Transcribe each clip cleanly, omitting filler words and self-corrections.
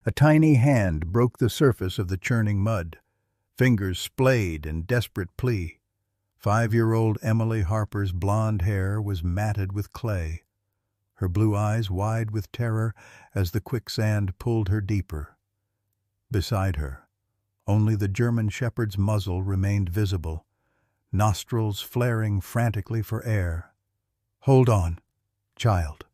A tiny hand broke the surface of the churning mud. Fingers splayed in desperate plea. 5-year-old Emily Harper's blonde hair was matted with clay, her blue eyes wide with terror as the quicksand pulled her deeper. Beside her, only the German shepherd's muzzle remained visible, nostrils flaring frantically for air. "Hold on, child."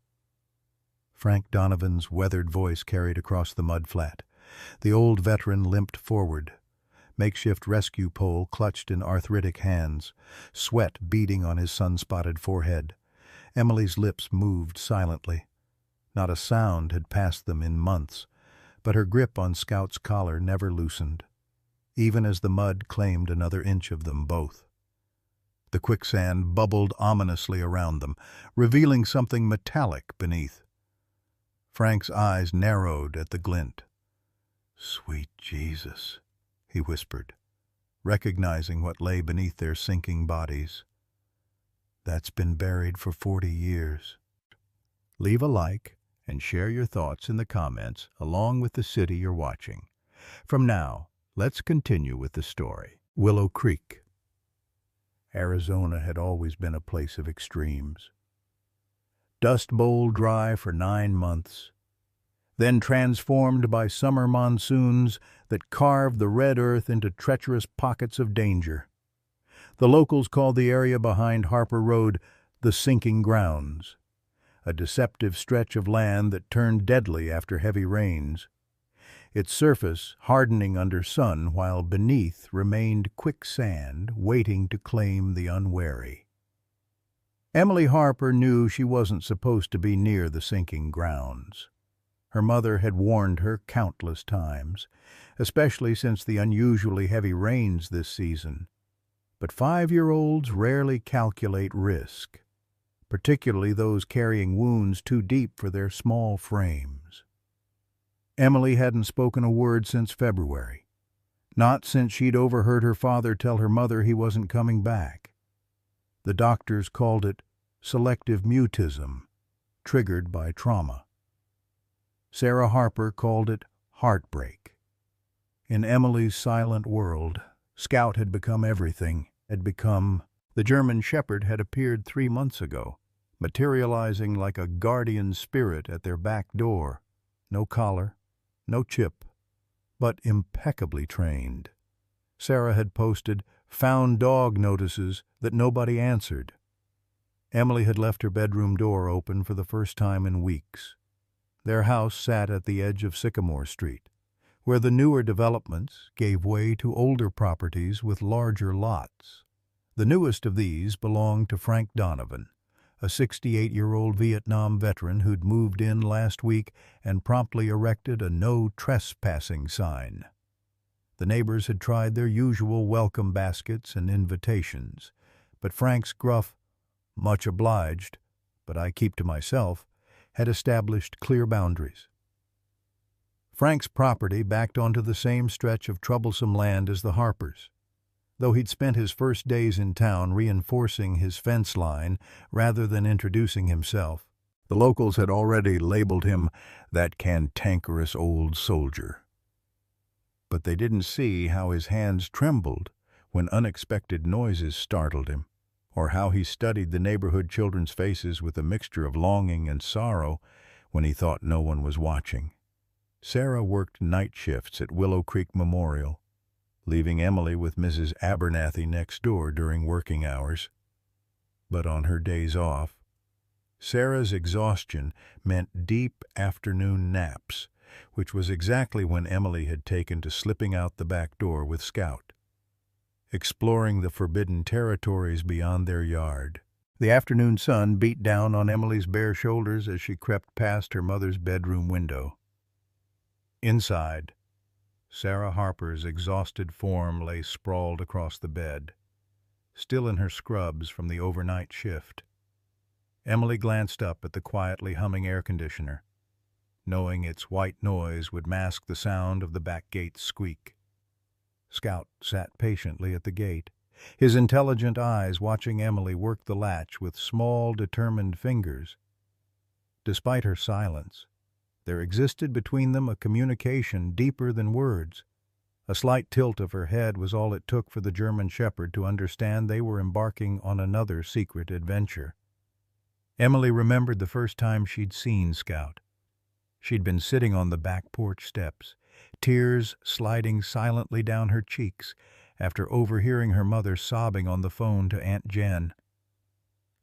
Frank Donovan's weathered voice carried across the mud flat. The old veteran limped forward, makeshift rescue pole clutched in arthritic hands, sweat beading on his sun-spotted forehead. Emily's lips moved silently. Not a sound had passed them in months, but her grip on Scout's collar never loosened, even as the mud claimed another inch of them both. The quicksand bubbled ominously around them, revealing something metallic beneath. Frank's eyes narrowed at the glint. "Sweet Jesus," he whispered, recognizing what lay beneath their sinking bodies. "That's been buried for 40 years. Leave a like and share your thoughts in the comments along with the city you're watching. From now, let's continue with the story. Willow Creek. Arizona had always been a place of extremes. Dust Bowl dry for 9 months, then transformed by summer monsoons that carved the red earth into treacherous pockets of danger. The locals called the area behind Harper Road the Sinking Grounds, a deceptive stretch of land that turned deadly after heavy rains, its surface hardening under sun while beneath remained quicksand waiting to claim the unwary. Emily Harper knew she wasn't supposed to be near the sinking grounds. Her mother had warned her countless times, especially since the unusually heavy rains this season. But 5-year-olds rarely calculate risk, particularly those carrying wounds too deep for their small frames. Emily hadn't spoken a word since February, not since she'd overheard her father tell her mother he wasn't coming back. The doctors called it selective mutism, triggered by trauma. Sarah Harper called it heartbreak. In Emily's silent world, Scout had become everything. The German shepherd had appeared 3 months ago, materializing like a guardian spirit at their back door. No collar, no chip, but impeccably trained. Sarah had posted found dog notices that nobody answered. Emily had left her bedroom door open for the first time in weeks. Their house sat at the edge of Sycamore Street, where the newer developments gave way to older properties with larger lots. The newest of these belonged to Frank Donovan, a 68-year-old Vietnam veteran who'd moved in last week and promptly erected a no trespassing sign. The neighbors had tried their usual welcome baskets and invitations, but Frank's gruff, "Much obliged, but I keep to myself," had established clear boundaries. Frank's property backed onto the same stretch of troublesome land as the Harpers. Though he'd spent his first days in town reinforcing his fence line rather than introducing himself, the locals had already labeled him that cantankerous old soldier. But they didn't see how his hands trembled when unexpected noises startled him, or how he studied the neighborhood children's faces with a mixture of longing and sorrow when he thought no one was watching. Sarah worked night shifts at Willow Creek Memorial, leaving Emily with Mrs. Abernathy next door during working hours. But on her days off, Sarah's exhaustion meant deep afternoon naps, which was exactly when Emily had taken to slipping out the back door with Scout, exploring the forbidden territories beyond their yard. The afternoon sun beat down on Emily's bare shoulders as she crept past her mother's bedroom window. Inside, Sarah Harper's exhausted form lay sprawled across the bed, still in her scrubs from the overnight shift. Emily glanced up at the quietly humming air conditioner, knowing its white noise would mask the sound of the back gate's squeak. Scout sat patiently at the gate, his intelligent eyes watching Emily work the latch with small, determined fingers. Despite her silence, There existed between them a communication deeper than words. A slight tilt of her head was all it took for the German shepherd to understand they were embarking on another secret adventure. Emily remembered the first time she'd seen Scout. She'd been sitting on the back porch steps, tears sliding silently down her cheeks after overhearing her mother sobbing on the phone to Aunt Jen.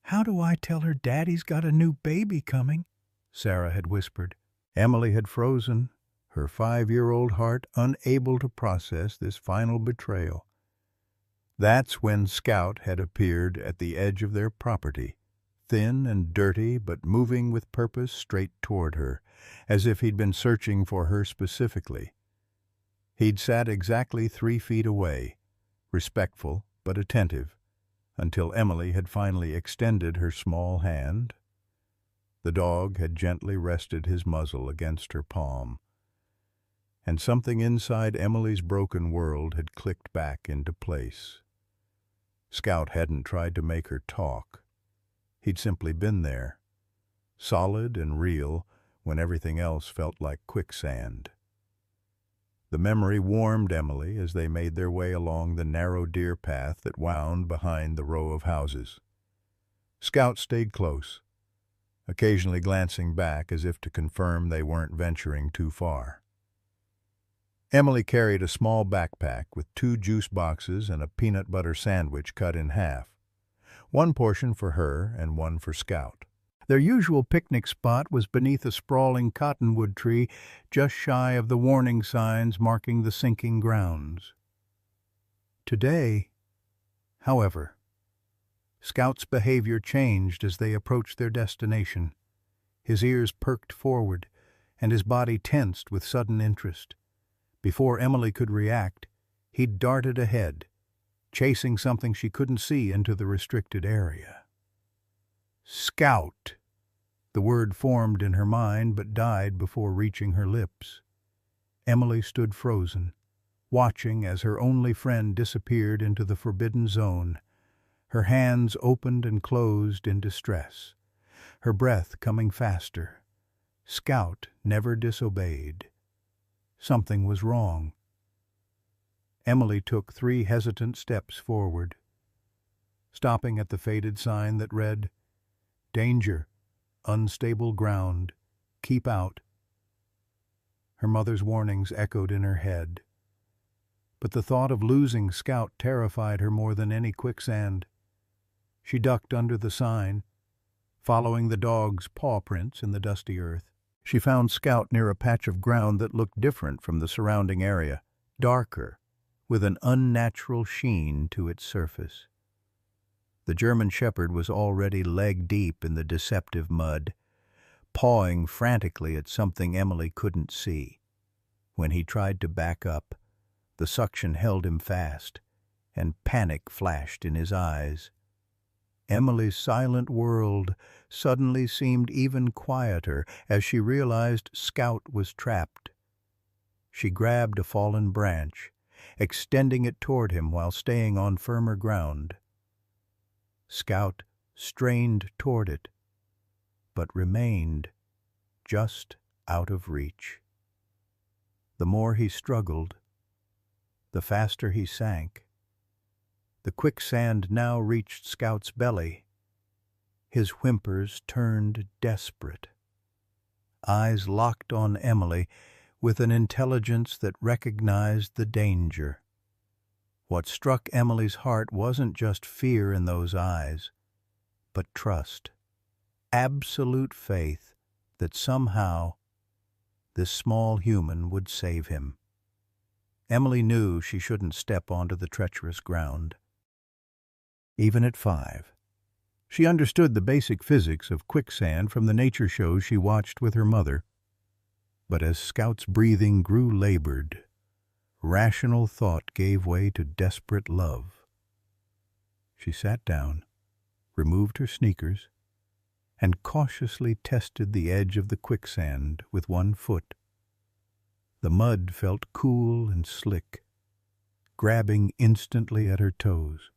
"How do I tell her Daddy's got a new baby coming?" Sarah had whispered. Emily had frozen, her 5-year-old heart unable to process this final betrayal. That's when Scout had appeared at the edge of their property, thin and dirty but moving with purpose straight toward her, as if he'd been searching for her specifically. He'd sat exactly 3 feet away, respectful but attentive, until Emily had finally extended her small hand. The dog had gently rested his muzzle against her palm, and something inside Emily's broken world had clicked back into place. Scout hadn't tried to make her talk. He'd simply been there, solid and real when everything else felt like quicksand. The memory warmed Emily as they made their way along the narrow deer path that wound behind the row of houses. Scout stayed close, occasionally glancing back as if to confirm they weren't venturing too far. Emily carried a small backpack with 2 juice boxes and a peanut butter sandwich cut in half, one portion for her and one for Scout. Their usual picnic spot was beneath a sprawling cottonwood tree just shy of the warning signs marking the sinking grounds. Today, however, Scout's behavior changed as they approached their destination. His ears perked forward, and his body tensed with sudden interest. Before Emily could react, he'd darted ahead, chasing something she couldn't see into the restricted area. Scout! The word formed in her mind but died before reaching her lips. Emily stood frozen, watching as her only friend disappeared into the forbidden zone. Her hands opened and closed in distress, her breath coming faster. Scout never disobeyed. Something was wrong. Emily took 3 hesitant steps forward, stopping at the faded sign that read, "Danger, unstable ground, keep out." Her mother's warnings echoed in her head, but the thought of losing Scout terrified her more than any quicksand. She ducked under the sign, following the dog's paw prints in the dusty earth. She found Scout near a patch of ground that looked different from the surrounding area, darker, with an unnatural sheen to its surface. The German shepherd was already leg-deep in the deceptive mud, pawing frantically at something Emily couldn't see. When he tried to back up, the suction held him fast, and panic flashed in his eyes. Emily's silent world suddenly seemed even quieter as she realized Scout was trapped. She grabbed a fallen branch, extending it toward him while staying on firmer ground. Scout strained toward it, but remained just out of reach. The more he struggled, the faster he sank. The quicksand now reached Scout's belly. His whimpers turned desperate. Eyes locked on Emily with an intelligence that recognized the danger. What struck Emily's heart wasn't just fear in those eyes, but trust, absolute faith that somehow this small human would save him. Emily knew she shouldn't step onto the treacherous ground. Even at 5, she understood the basic physics of quicksand from the nature shows she watched with her mother. But as Scout's breathing grew labored, rational thought gave way to desperate love. She sat down, removed her sneakers, and cautiously tested the edge of the quicksand with one foot. The mud felt cool and slick, grabbing instantly at her toes.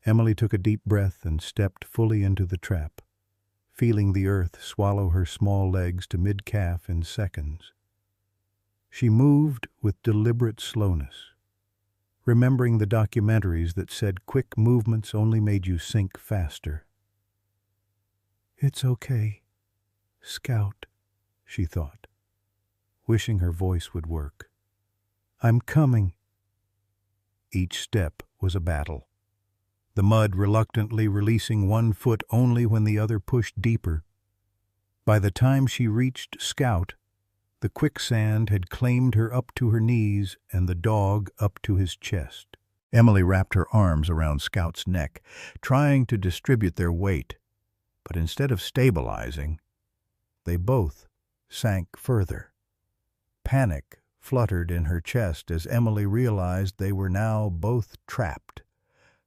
Emily took a deep breath and stepped fully into the trap, feeling the earth swallow her small legs to mid-calf in seconds. She moved with deliberate slowness, remembering the documentaries that said quick movements only made you sink faster. "It's okay, Scout," she thought, wishing her voice would work. "I'm coming." Each step was a battle, the mud reluctantly releasing one foot only when the other pushed deeper. By the time she reached Scout, the quicksand had claimed her up to her knees and the dog up to his chest. Emily wrapped her arms around Scout's neck, trying to distribute their weight, but instead of stabilizing, they both sank further. Panic fluttered in her chest as Emily realized they were now both trapped.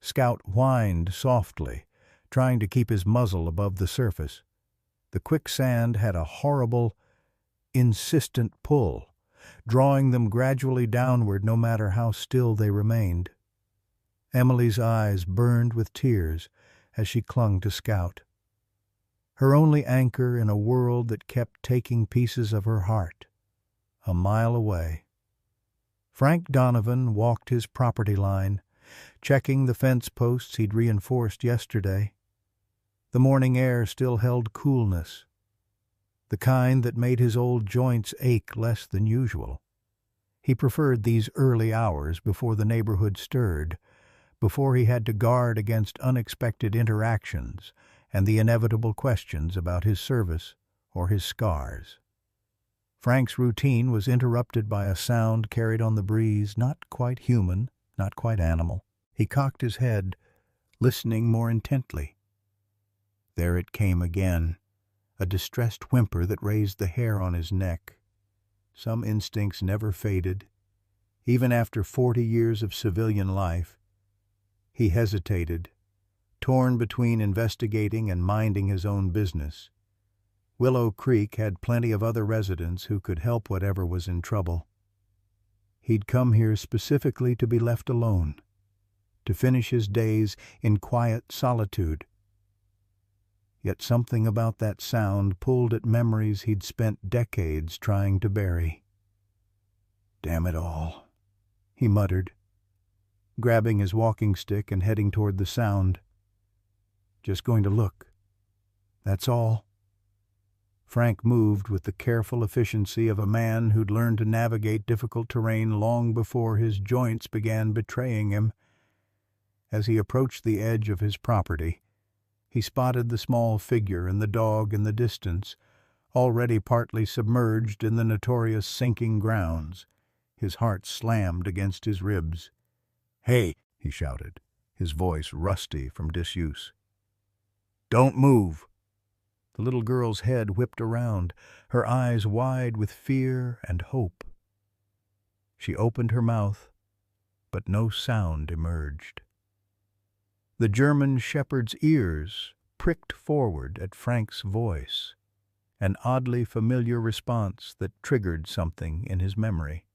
Scout whined softly, trying to keep his muzzle above the surface. The quicksand had a horrible, insistent pull, drawing them gradually downward no matter how still they remained. Emily's eyes burned with tears as she clung to Scout, her only anchor in a world that kept taking pieces of her heart. A mile away, Frank Donovan walked his property line, checking the fence posts he'd reinforced yesterday. The morning air still held coolness, the kind that made his old joints ache less than usual. He preferred these early hours before the neighborhood stirred, before he had to guard against unexpected interactions and the inevitable questions about his service or his scars. Frank's routine was interrupted by a sound carried on the breeze, not quite human, not quite animal. He cocked his head, listening more intently. There it came again, a distressed whimper that raised the hair on his neck. Some instincts never faded. Even after 40 years of civilian life, he hesitated, torn between investigating and minding his own business. Willow Creek had plenty of other residents who could help whatever was in trouble. He'd come here specifically to be left alone, to finish his days in quiet solitude. Yet something about that sound pulled at memories he'd spent decades trying to bury. "Damn it all," he muttered, grabbing his walking stick and heading toward the sound. "Just going to look. That's all." Frank moved with the careful efficiency of a man who'd learned to navigate difficult terrain long before his joints began betraying him. As he approached the edge of his property, he spotted the small figure and the dog in the distance, already partly submerged in the notorious sinking grounds. His heart slammed against his ribs. "Hey!" he shouted, his voice rusty from disuse. "Don't move!" The little girl's head whipped around, her eyes wide with fear and hope. She opened her mouth, but no sound emerged. The German shepherd's ears pricked forward at Frank's voice, an oddly familiar response that triggered something in his memory.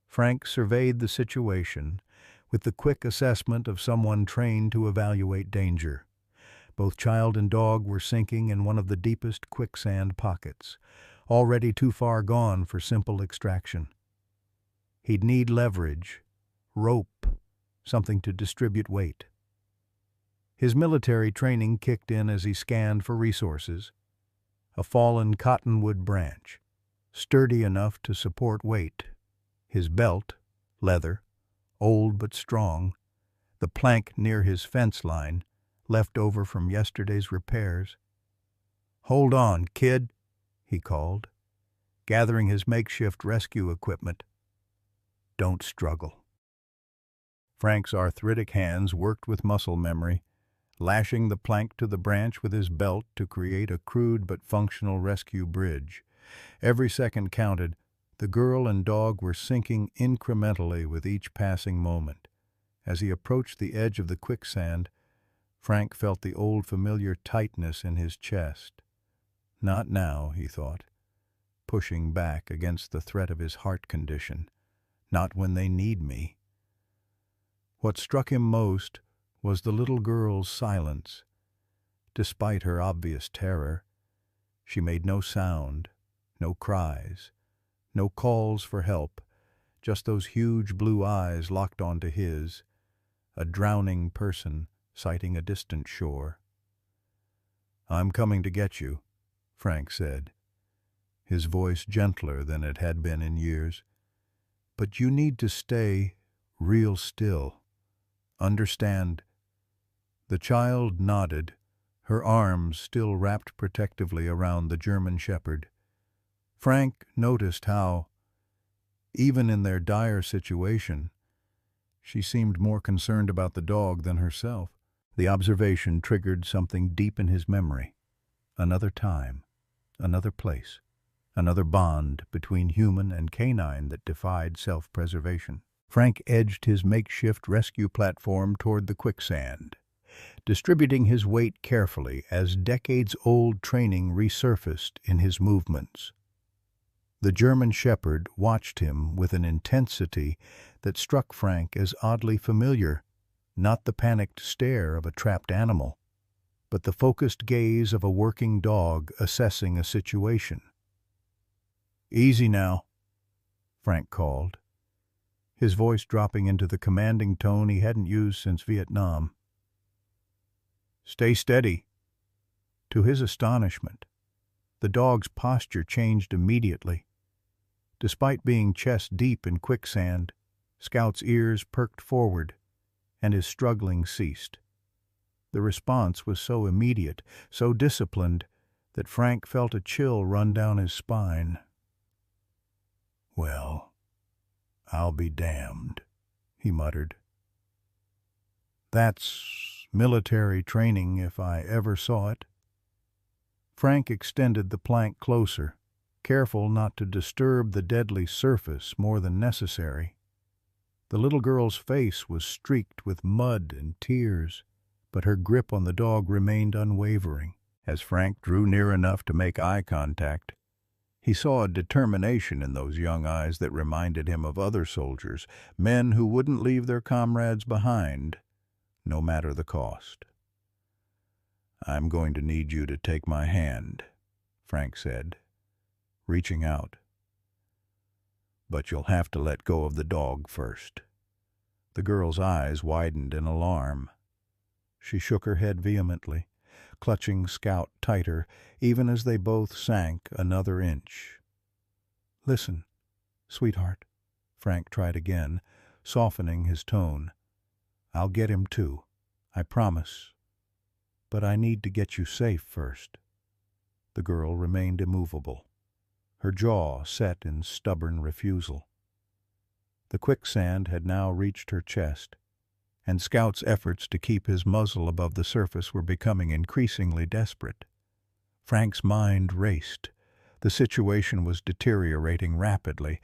Frank surveyed the situation with the quick assessment of someone trained to evaluate danger. Both child and dog were sinking in one of the deepest quicksand pockets, already too far gone for simple extraction. He'd need leverage, rope, something to distribute weight. His military training kicked in as he scanned for resources. A fallen cottonwood branch, sturdy enough to support weight. His belt, leather, old but strong. The plank near his fence line, left over from yesterday's repairs. "Hold on, kid," he called, gathering his makeshift rescue equipment. "Don't struggle." Frank's arthritic hands worked with muscle memory, lashing the plank to the branch with his belt to create a crude but functional rescue bridge. Every second counted. The girl and dog were sinking incrementally with each passing moment. As he approached the edge of the quicksand, Frank felt the old familiar tightness in his chest. Not now, he thought, pushing back against the threat of his heart condition. Not when they need me. What struck him most was the little girl's silence, Despite her obvious terror, she made no sound, no cries, no calls for help, just those huge blue eyes locked onto his, a drowning person sighting a distant shore. "I'm coming to get you," Frank said, his voice gentler than it had been in years. "But you need to stay real still. Understand?" The child nodded, her arms still wrapped protectively around the German shepherd. Frank noticed how, even in their dire situation, she seemed more concerned about the dog than herself. The observation triggered something deep in his memory. Another time, another place, another bond between human and canine that defied self-preservation. Frank edged his makeshift rescue platform toward the quicksand, distributing his weight carefully as decades-old training resurfaced in his movements. The German shepherd watched him with an intensity that struck Frank as oddly familiar, not the panicked stare of a trapped animal, but the focused gaze of a working dog assessing a situation. "Easy now," Frank called, his voice dropping into the commanding tone he hadn't used since Vietnam. "Stay steady." To his astonishment, the dog's posture changed immediately. Despite being chest-deep in quicksand, Scout's ears perked forward, and his struggling ceased. The response was so immediate, so disciplined, that Frank felt a chill run down his spine. "Well, I'll be damned," he muttered. "That's military training if I ever saw it." Frank extended the plank closer, careful not to disturb the deadly surface more than necessary. The little girl's face was streaked with mud and tears, but her grip on the dog remained unwavering. As Frank drew near enough to make eye contact, he saw a determination in those young eyes that reminded him of other soldiers, men who wouldn't leave their comrades behind, no matter the cost. "I'm going to need you to take my hand," Frank said, reaching out. "But you'll have to let go of the dog first." The girl's eyes widened in alarm. She shook her head vehemently, clutching Scout tighter, even as they both sank another inch. "Listen, sweetheart," Frank tried again, softening his tone. "I'll get him too, I promise. But I need to get you safe first." The girl remained immovable, her jaw set in stubborn refusal. The quicksand had now reached her chest, and Scout's efforts to keep his muzzle above the surface were becoming increasingly desperate. Frank's mind raced. The situation was deteriorating rapidly,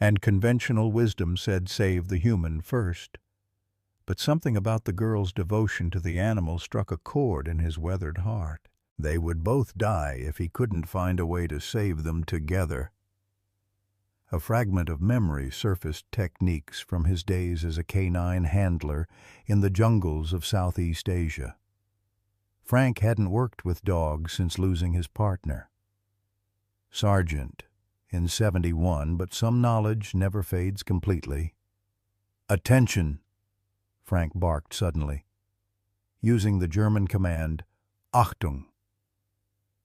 and conventional wisdom said save the human first. But something about the girl's devotion to the animal struck a chord in his weathered heart. They would both die if he couldn't find a way to save them together. A fragment of memory surfaced techniques from his days as a canine handler in the jungles of Southeast Asia. Frank hadn't worked with dogs since losing his partner, Sergeant, in '71, but some knowledge never fades completely. "Attention!" Frank barked suddenly, using the German command, "Achtung!"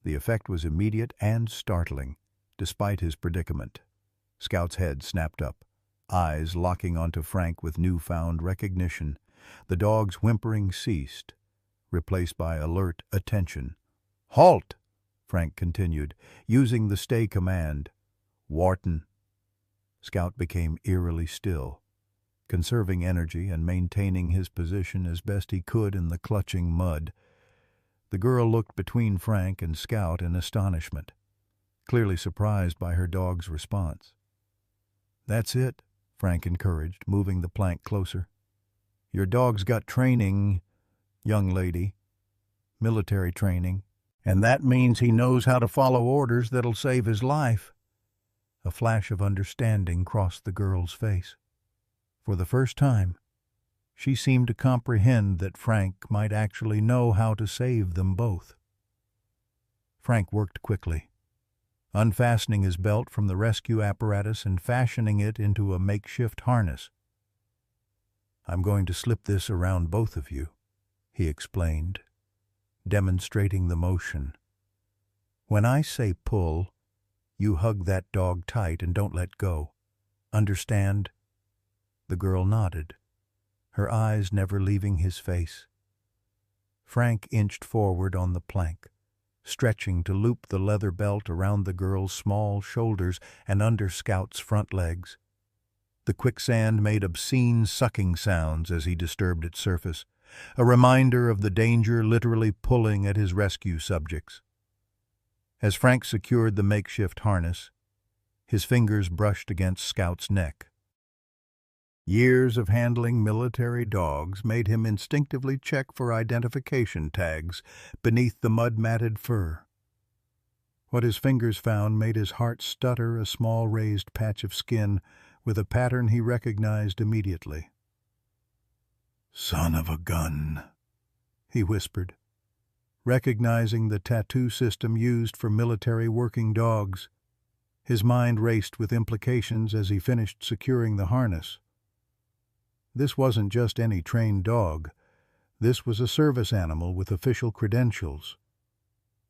The effect was immediate and startling, despite his predicament. Scout's head snapped up, eyes locking onto Frank with newfound recognition. The dog's whimpering ceased, replaced by alert attention. "Halt!" Frank continued, using the stay command. "Wharton." Scout became eerily still, conserving energy and maintaining his position as best he could in the clutching mud. The girl looked between Frank and Scout in astonishment, clearly surprised by her dog's response. "That's it," Frank encouraged, moving the plank closer. "Your dog's got training, young lady, military training, and that means he knows how to follow orders that'll save his life." A flash of understanding crossed the girl's face. For the first time, She seemed to comprehend that Frank might actually know how to save them both. Frank worked quickly, unfastening his belt from the rescue apparatus and fashioning it into a makeshift harness. "I'm going to slip this around both of you," he explained, demonstrating the motion. "When I say pull, you hug that dog tight and don't let go. Understand?" The girl nodded, her eyes never leaving his face. Frank inched forward on the plank, stretching to loop the leather belt around the girl's small shoulders and under Scout's front legs. The quicksand made obscene sucking sounds as he disturbed its surface, a reminder of the danger literally pulling at his rescue subjects. As Frank secured the makeshift harness, his fingers brushed against Scout's neck. Years of handling military dogs made him instinctively check for identification tags beneath the mud-matted fur. What his fingers found made his heart stutter, a small raised patch of skin with a pattern he recognized immediately. "Son of a gun," he whispered, recognizing the tattoo system used for military working dogs. His mind raced with implications as he finished securing the harness. This wasn't just any trained dog. This was a service animal with official credentials.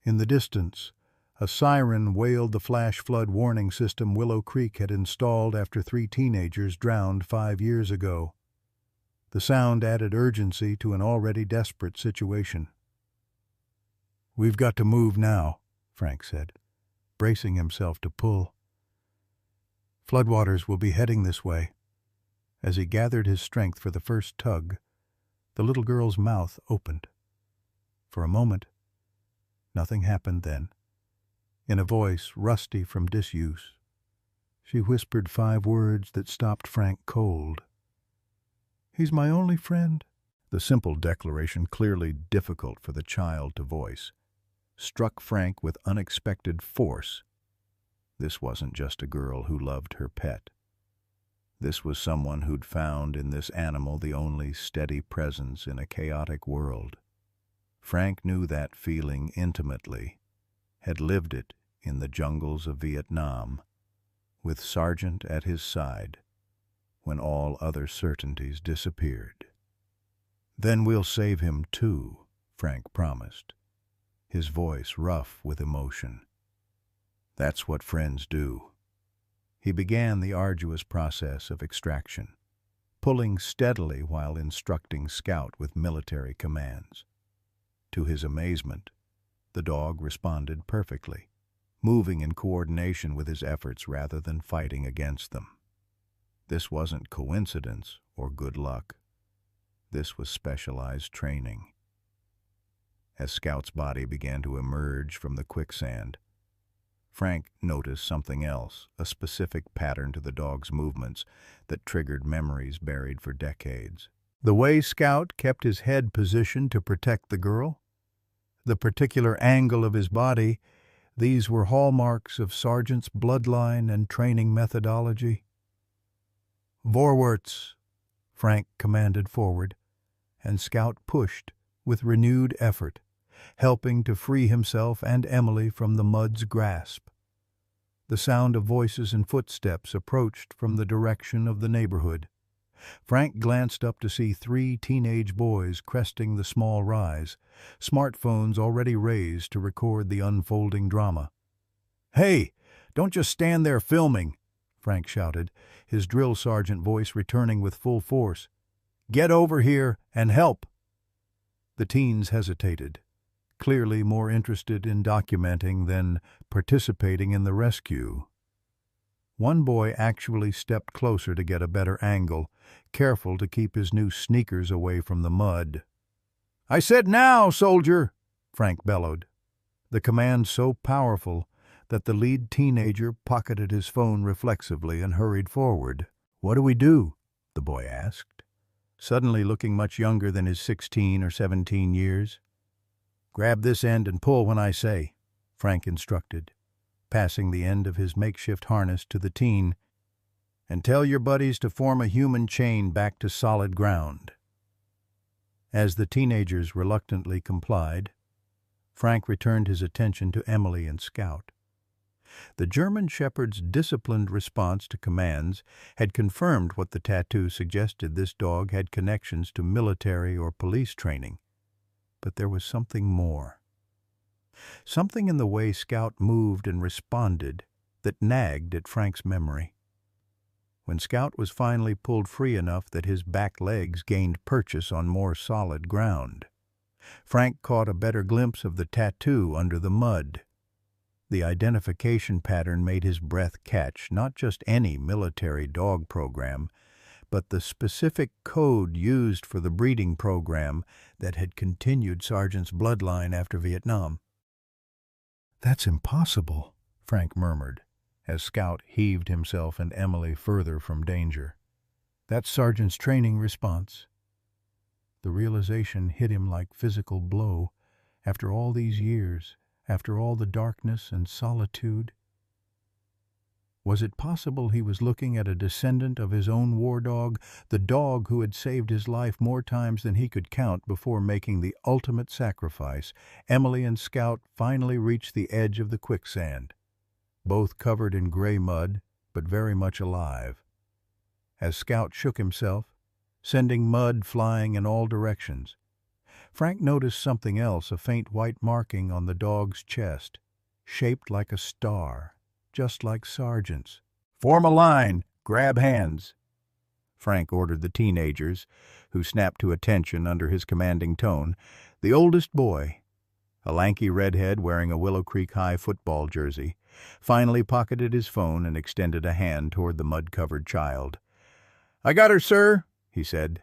In the distance, a siren wailed the flash flood warning system Willow Creek had installed after 3 teenagers drowned 5 years ago. The sound added urgency to an already desperate situation. "We've got to move now," Frank said, bracing himself to pull. "Floodwaters will be heading this way." As he gathered his strength for the first tug, the little girl's mouth opened. For a moment, nothing happened then. In a voice rusty from disuse, she whispered 5 words that stopped Frank cold. "He's my only friend." The simple declaration, clearly difficult for the child to voice, struck Frank with unexpected force. This wasn't just a girl who loved her pet. This was someone who'd found in this animal the only steady presence in a chaotic world. Frank knew that feeling intimately, had lived it in the jungles of Vietnam, with Sargent at his side, when all other certainties disappeared. "Then we'll save him too," Frank promised, his voice rough with emotion. "That's what friends do." He began the arduous process of extraction, pulling steadily while instructing Scout with military commands. To his amazement, the dog responded perfectly, moving in coordination with his efforts rather than fighting against them. This wasn't coincidence or good luck. This was specialized training. As Scout's body began to emerge from the quicksand, Frank noticed something else, a specific pattern to the dog's movements that triggered memories buried for decades. The way Scout kept his head positioned to protect the girl, the particular angle of his body, these were hallmarks of Sargent's bloodline and training methodology. "Vorwärts," Frank commanded forward, and Scout pushed with renewed effort, helping to free himself and Emily from the mud's grasp. The sound of voices and footsteps approached from the direction of the neighborhood. Frank glanced up to see 3 teenage boys cresting the small rise, smartphones already raised to record the unfolding drama. "Hey, don't just stand there filming," Frank shouted, his drill sergeant voice returning with full force. "Get over here and help." The teens hesitated, clearly more interested in documenting than participating in the rescue. One boy actually stepped closer to get a better angle, careful to keep his new sneakers away from the mud. "I said now, soldier!" Frank bellowed, the command so powerful that the lead teenager pocketed his phone reflexively and hurried forward. "What do we do?" the boy asked, suddenly looking much younger than his 16 or 17 years. "Grab this end and pull when I say," Frank instructed, passing the end of his makeshift harness to the teen, "and tell your buddies to form a human chain back to solid ground." As the teenagers reluctantly complied, Frank returned his attention to Emily and Scout. The German shepherd's disciplined response to commands had confirmed what the tattoo suggested: this dog had connections to military or police training. But there was something more. Something in the way Scout moved and responded that nagged at Frank's memory. When Scout was finally pulled free enough that his back legs gained purchase on more solid ground, Frank caught a better glimpse of the tattoo under the mud. The identification pattern made his breath catch. Not just any military dog program, but the specific code used for the breeding program that had continued Sargent's bloodline after Vietnam. "That's impossible," Frank murmured, as Scout heaved himself and Emily further from danger. "That's Sargent's training response." The realization hit him like physical blow. After all these years, after all the darkness and solitude, was it possible he was looking at a descendant of his own war dog, the dog who had saved his life more times than he could count before making the ultimate sacrifice? Emily and Scout finally reached the edge of the quicksand, both covered in gray mud, but very much alive. As Scout shook himself, sending mud flying in all directions, Frank noticed something else: a faint white marking on the dog's chest, shaped like a star, just like Sargent's. "Form a line! Grab hands!" Frank ordered the teenagers, who snapped to attention under his commanding tone. The oldest boy, a lanky redhead wearing a Willow Creek High football jersey, finally pocketed his phone and extended a hand toward the mud-covered child. "I got her, sir," he said,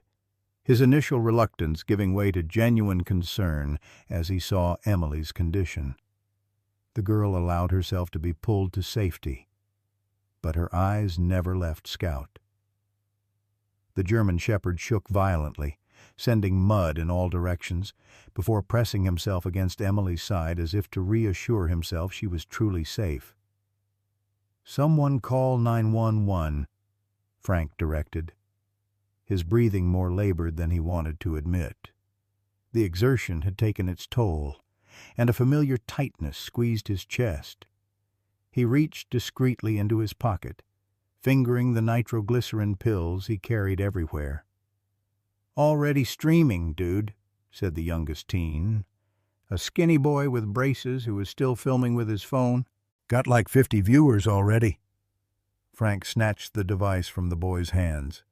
his initial reluctance giving way to genuine concern as he saw Emily's condition. The girl allowed herself to be pulled to safety, but her eyes never left Scout. The German shepherd shook violently, sending mud in all directions, before pressing himself against Emily's side as if to reassure himself she was truly safe. "Someone call 911, Frank directed, his breathing more labored than he wanted to admit. The exertion had taken its toll, and a familiar tightness squeezed his chest. He reached discreetly into his pocket, fingering the nitroglycerin pills he carried everywhere. "Already streaming, dude," said the youngest teen, a skinny boy with braces who was still filming with his phone. "Got like 50 viewers already." Frank snatched the device from the boy's hands.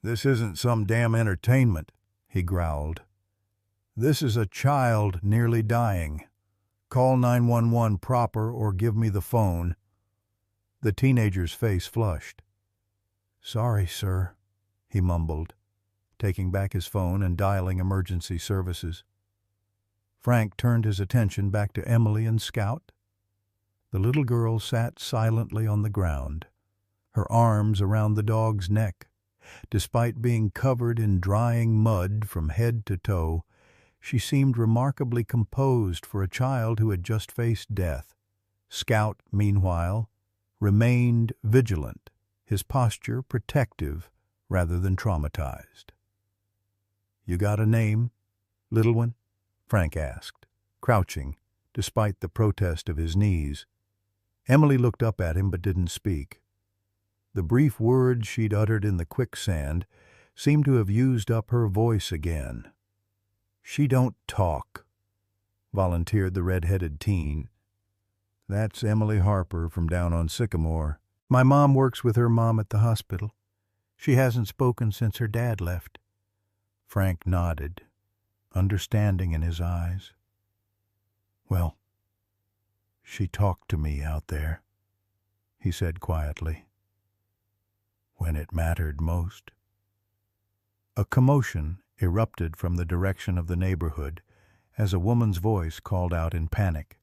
"This isn't some damn entertainment," he growled. "This is a child nearly dying. Call 911 proper or give me the phone." The teenager's face flushed. "Sorry, sir," he mumbled, taking back his phone and dialing emergency services. Frank turned his attention back to Emily and Scout. The little girl sat silently on the ground, her arms around the dog's neck. Despite being covered in drying mud from head to toe, she seemed remarkably composed for a child who had just faced death. Scout, meanwhile, remained vigilant, his posture protective rather than traumatized. "You got a name, little one?" Frank asked, crouching, despite the protest of his knees. Emily looked up at him but didn't speak. The brief words she'd uttered in the quicksand seemed to have used up her voice again. "She don't talk," volunteered the red-headed teen. "That's Emily Harper from down on Sycamore. My mom works with her mom at the hospital. She hasn't spoken since her dad left." Frank nodded, understanding in his eyes. "Well, she talked to me out there," he said quietly. "When it mattered most." A commotion erupted from the direction of the neighborhood as a woman's voice called out in panic.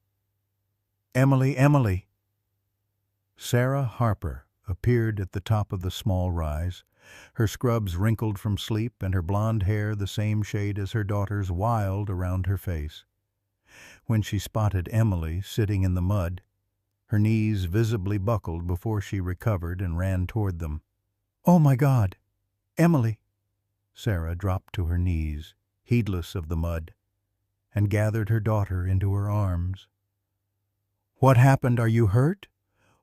"Emily, Emily!" Sarah Harper appeared at the top of the small rise, her scrubs wrinkled from sleep and her blonde hair the same shade as her daughter's wild around her face. When she spotted Emily sitting in the mud, her knees visibly buckled before she recovered and ran toward them. "Oh, my God! Emily!" Sarah dropped to her knees, heedless of the mud, and gathered her daughter into her arms. "What happened? Are you hurt?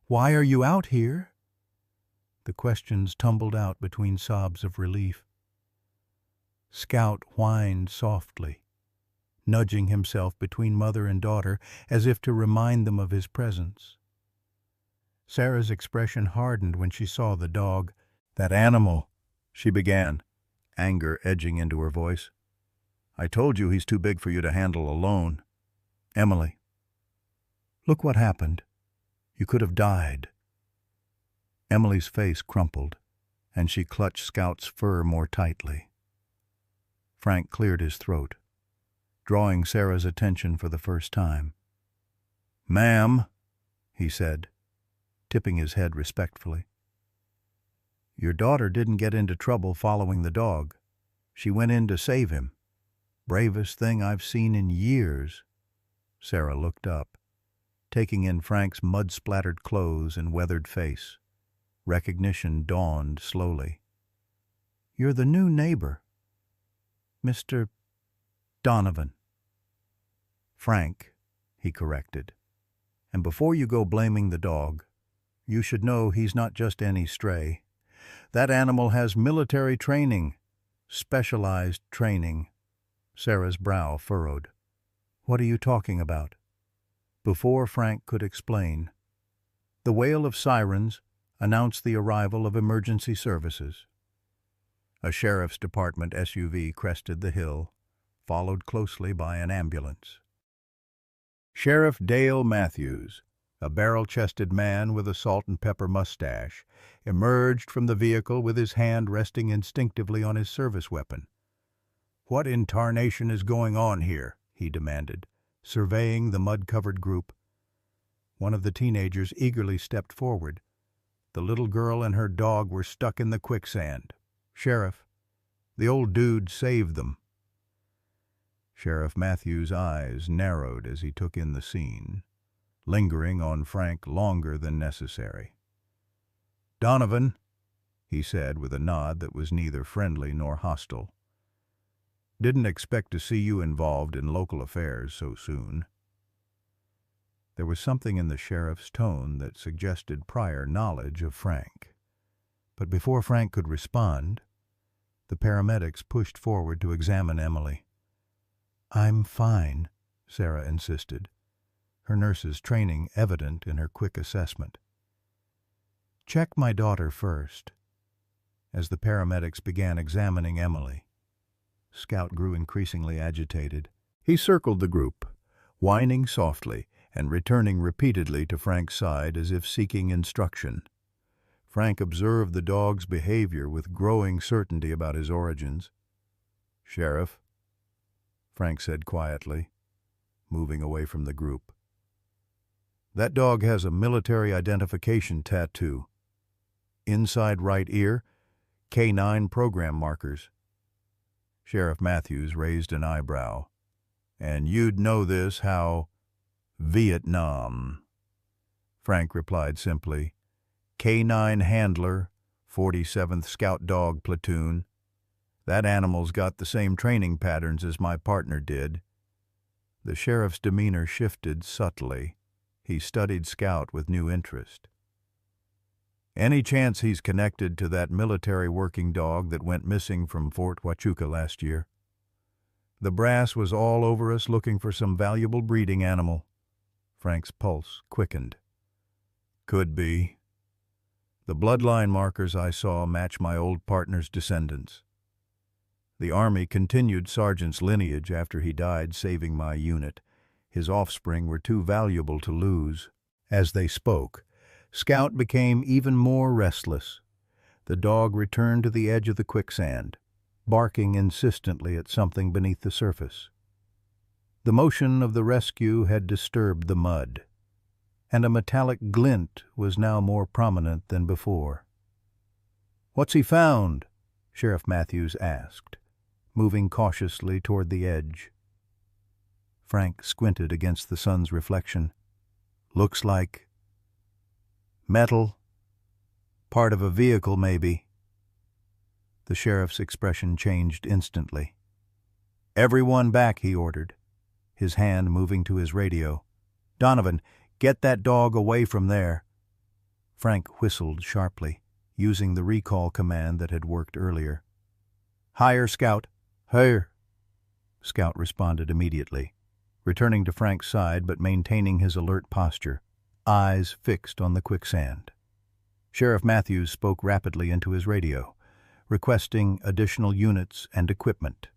Why are you out here?" The questions tumbled out between sobs of relief. Scout whined softly, nudging himself between mother and daughter as if to remind them of his presence. Sarah's expression hardened when she saw the dog. "That animal," she began, anger edging into her voice. "I told you he's too big for you to handle alone. Emily, look what happened. You could have died." Emily's face crumpled, and she clutched Scout's fur more tightly. Frank cleared his throat, drawing Sarah's attention for the first time. "Ma'am," he said, tipping his head respectfully. "Your daughter didn't get into trouble following the dog. She went in to save him. Bravest thing I've seen in years." Sarah looked up, taking in Frank's mud-splattered clothes and weathered face. Recognition dawned slowly. "You're the new neighbor, Mr. Donovan." "Frank," he corrected. "And before you go blaming the dog, you should know he's not just any stray. That animal has military training, specialized training." Sarah's brow furrowed. "What are you talking about?" Before Frank could explain, the wail of sirens announced the arrival of emergency services. A sheriff's department SUV crested the hill, followed closely by an ambulance. Sheriff Dale Matthews, a barrel-chested man with a salt-and-pepper mustache, emerged from the vehicle with his hand resting instinctively on his service weapon. "What in tarnation is going on here?" he demanded, surveying the mud-covered group. One of the teenagers eagerly stepped forward. The little girl and her dog were stuck in the quicksand. "Sheriff, the old dude saved them." Sheriff Matthews' eyes narrowed as he took in the scene, lingering on Frank longer than necessary. "Donovan," he said with a nod that was neither friendly nor hostile. "Didn't expect to see you involved in local affairs so soon." There was something in the sheriff's tone that suggested prior knowledge of Frank. But before Frank could respond, the paramedics pushed forward to examine Emily. "I'm fine," Sarah insisted, her nurse's training evident in her quick assessment. "Check my daughter first." As the paramedics began examining Emily, Scout grew increasingly agitated. He circled the group, whining softly and returning repeatedly to Frank's side as if seeking instruction. Frank observed the dog's behavior with growing certainty about his origins. "Sheriff," Frank said quietly, moving away from the group. "That dog has a military identification tattoo. Inside right ear, K9 program markers." Sheriff Matthews raised an eyebrow. "And you'd know this how—" "Vietnam," Frank replied simply. "K9 handler, 47th Scout Dog Platoon. That animal's got the same training patterns as my partner did." The sheriff's demeanor shifted subtly. He studied Scout with new interest. "Any chance he's connected to that military working dog that went missing from Fort Huachuca last year? The brass was all over us looking for some valuable breeding animal." Frank's pulse quickened. "Could be. The bloodline markers I saw match my old partner's descendants. The Army continued Sergeant's lineage after he died saving my unit. His offspring were too valuable to lose." As they spoke, Scout became even more restless. The dog returned to the edge of the quicksand, barking insistently at something beneath the surface. The motion of the rescue had disturbed the mud, and a metallic glint was now more prominent than before. "What's he found?" Sheriff Matthews asked, moving cautiously toward the edge. Frank squinted against the sun's reflection. "Looks like metal. Part of a vehicle, maybe." The sheriff's expression changed instantly. "Everyone back," he ordered, his hand moving to his radio. "Donovan, get that dog away from there." Frank whistled sharply, using the recall command that had worked earlier. "Higher, Scout." "Higher." Scout responded immediately, returning to Frank's side but maintaining his alert posture, eyes fixed on the quicksand. Sheriff Matthews spoke rapidly into his radio, requesting additional units and equipment.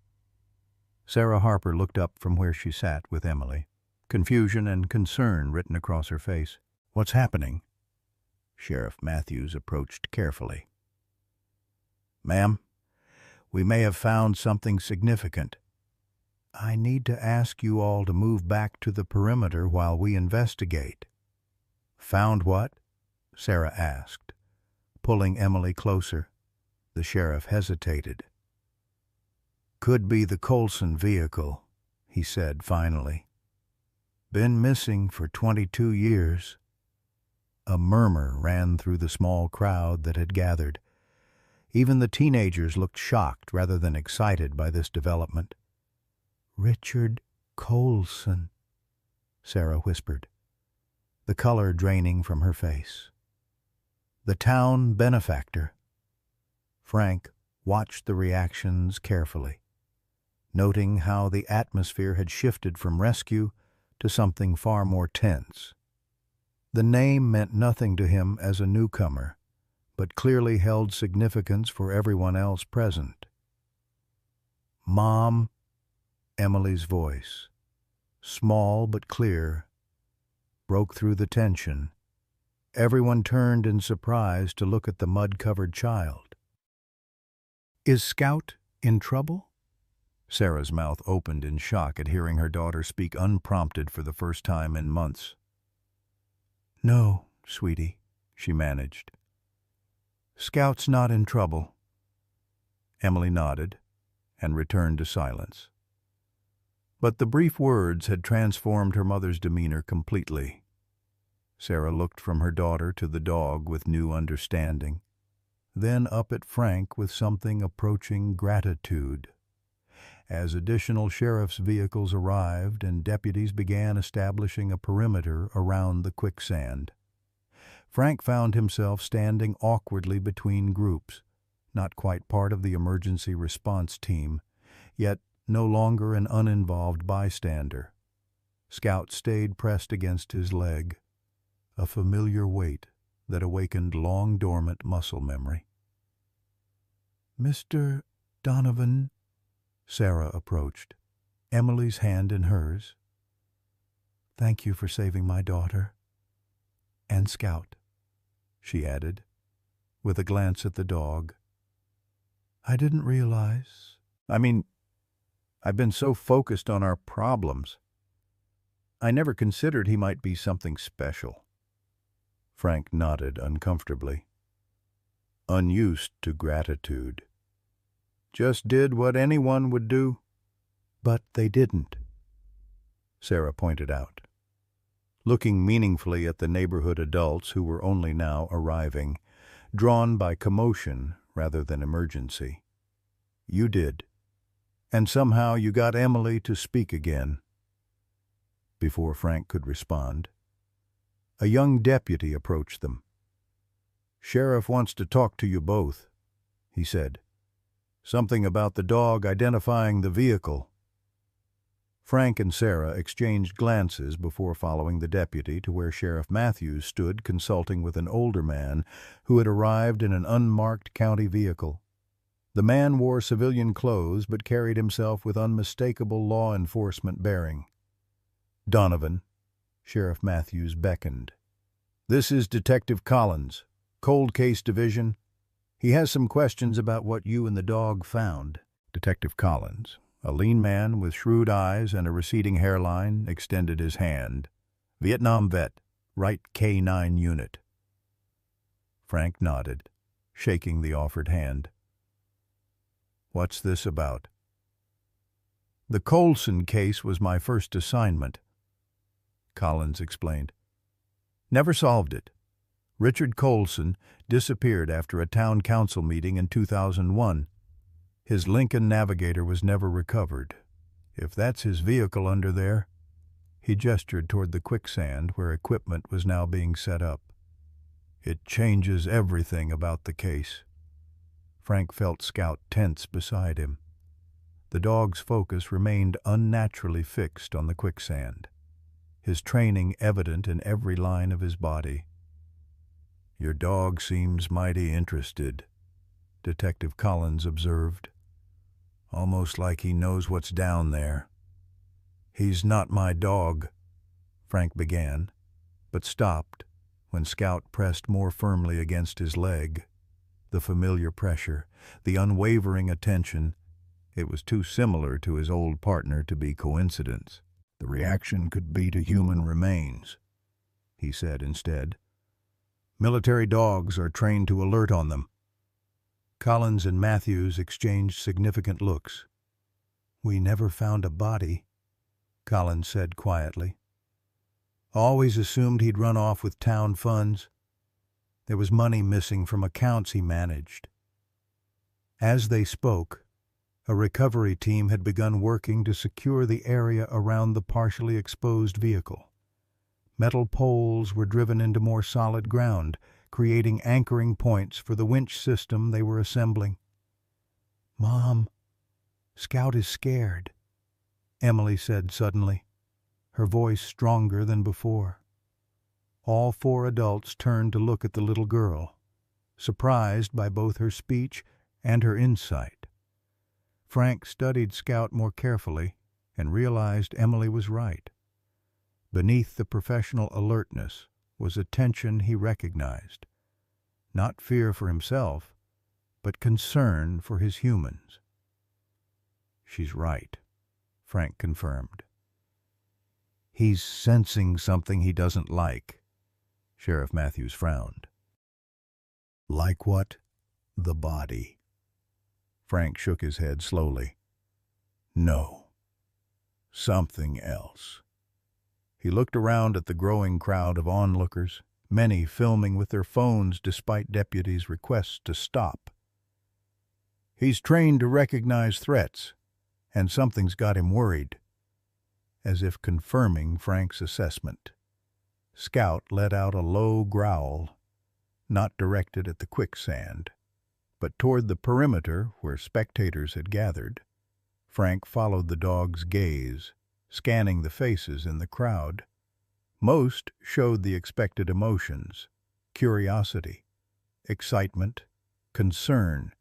Sarah Harper looked up from where she sat with Emily, confusion and concern written across her face. "What's happening?" Sheriff Matthews approached carefully. "Ma'am, we may have found something significant. I need to ask you all to move back to the perimeter while we investigate." "Found what?" Sarah asked, pulling Emily closer. The sheriff hesitated. "Could be the Colson vehicle," he said finally. "Been missing for 22 years. A murmur ran through the small crowd that had gathered. Even the teenagers looked shocked rather than excited by this development. "Richard Colson," Sarah whispered, the color draining from her face. "The town benefactor." Frank watched the reactions carefully, noting how the atmosphere had shifted from rescue to something far more tense. The name meant nothing to him as a newcomer, but clearly held significance for everyone else present. "Mom," Emily's voice, small but clear, broke through the tension. Everyone turned in surprise to look at the mud-covered child. "Is Scout in trouble?" Sarah's mouth opened in shock at hearing her daughter speak unprompted for the first time in months. "No, sweetie," she managed. "Scout's not in trouble." Emily nodded and returned to silence. But the brief words had transformed her mother's demeanor completely. Sarah looked from her daughter to the dog with new understanding, then up at Frank with something approaching gratitude. As additional sheriff's vehicles arrived and deputies began establishing a perimeter around the quicksand, Frank found himself standing awkwardly between groups, not quite part of the emergency response team, yet no longer an uninvolved bystander. Scout stayed pressed against his leg, a familiar weight that awakened long-dormant muscle memory. "Mr. Donovan," Sarah approached, Emily's hand in hers. "Thank you for saving my daughter. And Scout," she added, with a glance at the dog. "I didn't realize. I've been so focused on our problems. I never considered he might be something special." Frank nodded uncomfortably, unused to gratitude. "Just did what anyone would do." "But they didn't," Sarah pointed out, looking meaningfully at the neighborhood adults who were only now arriving, drawn by commotion rather than emergency. "You did. And somehow you got Emily to speak again." Before Frank could respond, a young deputy approached them. "Sheriff wants to talk to you both," he said. "Something about the dog identifying the vehicle." Frank and Sarah exchanged glances before following the deputy to where Sheriff Matthews stood consulting with an older man who had arrived in an unmarked county vehicle. The man wore civilian clothes but carried himself with unmistakable law enforcement bearing. "Donovan," Sheriff Matthews beckoned. "This is Detective Collins, Cold Case Division. He has some questions about what you and the dog found." Detective Collins, a lean man with shrewd eyes and a receding hairline, extended his hand. "Vietnam vet, right K-9 unit." Frank nodded, shaking the offered hand. "What's this about?" "The Colson case was my first assignment," Collins explained. "Never solved it. Richard Colson disappeared after a town council meeting in 2001. His Lincoln Navigator was never recovered. If that's his vehicle under there, he gestured toward the quicksand where equipment was now being set up. It changes everything about the case. Frank felt Scout tense beside him. The dog's focus remained unnaturally fixed on the quicksand, his training evident in every line of his body. "Your dog seems mighty interested," Detective Collins observed. "Almost like he knows what's down there." "He's not my dog," Frank began, but stopped when Scout pressed more firmly against his leg. The familiar pressure, the unwavering attention, it was too similar to his old partner to be coincidence. "The reaction could be to human remains," he said instead. "Military dogs are trained to alert on them." Collins and Matthews exchanged significant looks. "We never found a body," Collins said quietly. "Always assumed he'd run off with town funds. There was money missing from accounts he managed." As they spoke, a recovery team had begun working to secure the area around the partially exposed vehicle. Metal poles were driven into more solid ground, creating anchoring points for the winch system they were assembling. "Mom, Scout is scared," Emily said suddenly, her voice stronger than before. All four adults turned to look at the little girl, surprised by both her speech and her insight. Frank studied Scout more carefully and realized Emily was right. Beneath the professional alertness was a tension he recognized. Not fear for himself, but concern for his humans. "She's right," Frank confirmed. "He's sensing something he doesn't like." Sheriff Matthews frowned. "Like what?" "The body." Frank shook his head slowly. "No. Something else." He looked around at the growing crowd of onlookers, many filming with their phones despite deputies' requests to stop. "He's trained to recognize threats, and something's got him worried," as if confirming Frank's assessment. Scout let out a low growl, not directed at the quicksand, but toward the perimeter where spectators had gathered. Frank followed the dog's gaze, scanning the faces in the crowd. Most showed the expected emotions: curiosity, excitement, concern.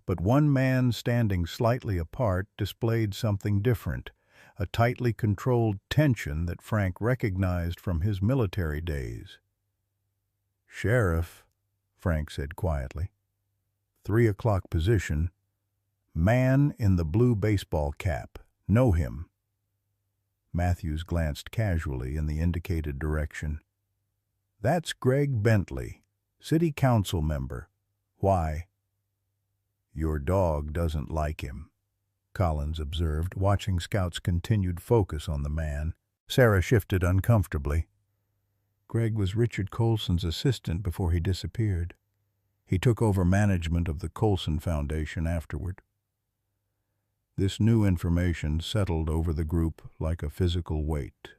But one man standing slightly apart displayed something different, a tightly controlled tension that Frank recognized from his military days. "Sheriff," Frank said quietly. 3 o'clock position. Man in the blue baseball cap. Know him." Matthews glanced casually in the indicated direction. "That's Greg Bentley, city council member. Why?" "Your dog doesn't like him," Collins observed, watching Scout's continued focus on the man. Sarah shifted uncomfortably. Greg was Richard Colson's assistant before he disappeared. He took over management of the Colson Foundation afterward. This new information settled over the group like a physical weight.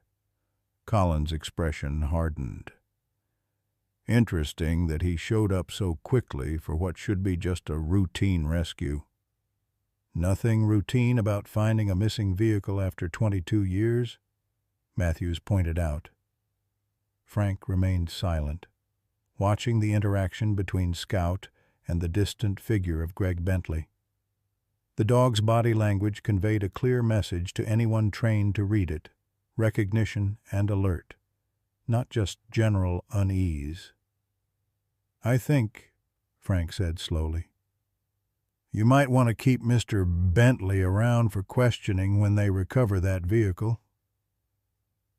Collins' expression hardened. "Interesting that he showed up so quickly for what should be just a routine rescue." "Nothing routine about finding a missing vehicle after 22 years, Matthews pointed out. Frank remained silent, watching the interaction between Scout and the distant figure of Greg Bentley. The dog's body language conveyed a clear message to anyone trained to read it: recognition and alert, not just general unease. "I think," Frank said slowly, "you might want to keep Mr. Bentley around for questioning when they recover that vehicle."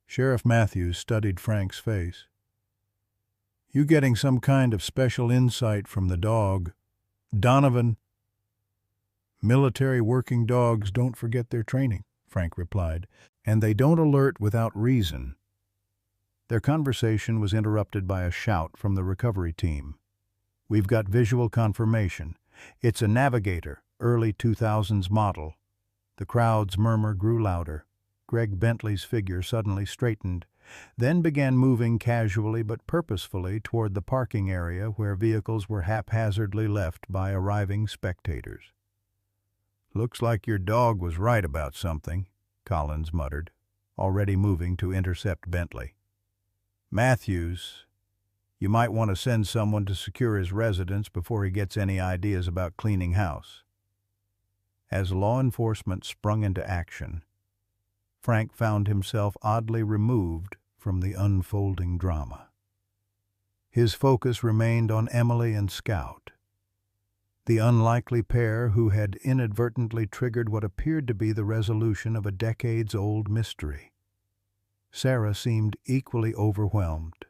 Sheriff Matthews studied Frank's face. "You getting some kind of special insight from the dog, Donovan?" "Military working dogs don't forget their training," Frank replied, "and they don't alert without reason." Their conversation was interrupted by a shout from the recovery team. "We've got visual confirmation. It's a Navigator, early 2000s model." The crowd's murmur grew louder. Greg Bentley's figure suddenly straightened, then began moving casually but purposefully toward the parking area where vehicles were haphazardly left by arriving spectators. "Looks like your dog was right about something," Collins muttered, already moving to intercept Bentley. "Matthews, you might want to send someone to secure his residence before he gets any ideas about cleaning house." As law enforcement sprung into action, Frank found himself oddly removed from the unfolding drama. His focus remained on Emily and Scout, the unlikely pair who had inadvertently triggered what appeared to be the resolution of a decades-old mystery. Sarah seemed equally overwhelmed.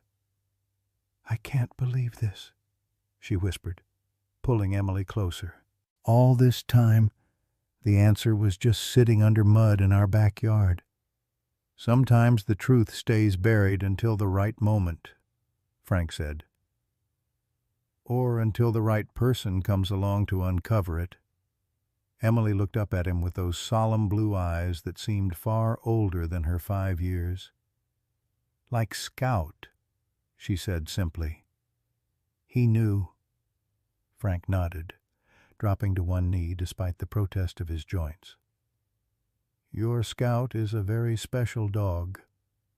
"I can't believe this," she whispered, pulling Emily closer. "All this time, the answer was just sitting under mud in our backyard." "Sometimes the truth stays buried until the right moment," Frank said. "Or until the right person comes along to uncover it." Emily looked up at him with those solemn blue eyes that seemed far older than her 5 years. "Like Scout," she said simply. "He knew." Frank nodded, dropping to one knee despite the protest of his joints. "Your Scout is a very special dog,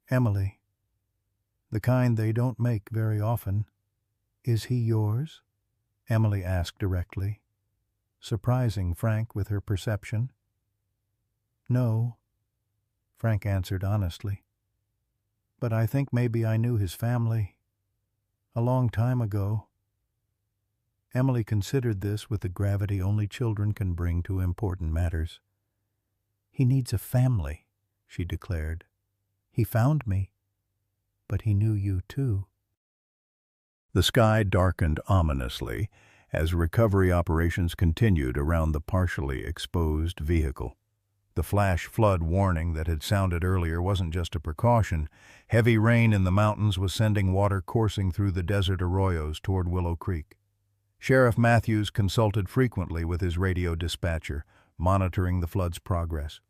Emily. The kind they don't make very often." "Is he yours?" Emily asked directly, surprising Frank with her perception. "No," Frank answered honestly. "But I think maybe I knew his family a long time ago." Emily considered this with the gravity only children can bring to important matters. "He needs a family," she declared. "He found me, but he knew you too." The sky darkened ominously as recovery operations continued around the partially exposed vehicle. The flash flood warning that had sounded earlier wasn't just a precaution. Heavy rain in the mountains was sending water coursing through the desert arroyos toward Willow Creek. Sheriff Matthews consulted frequently with his radio dispatcher, monitoring the flood's progress.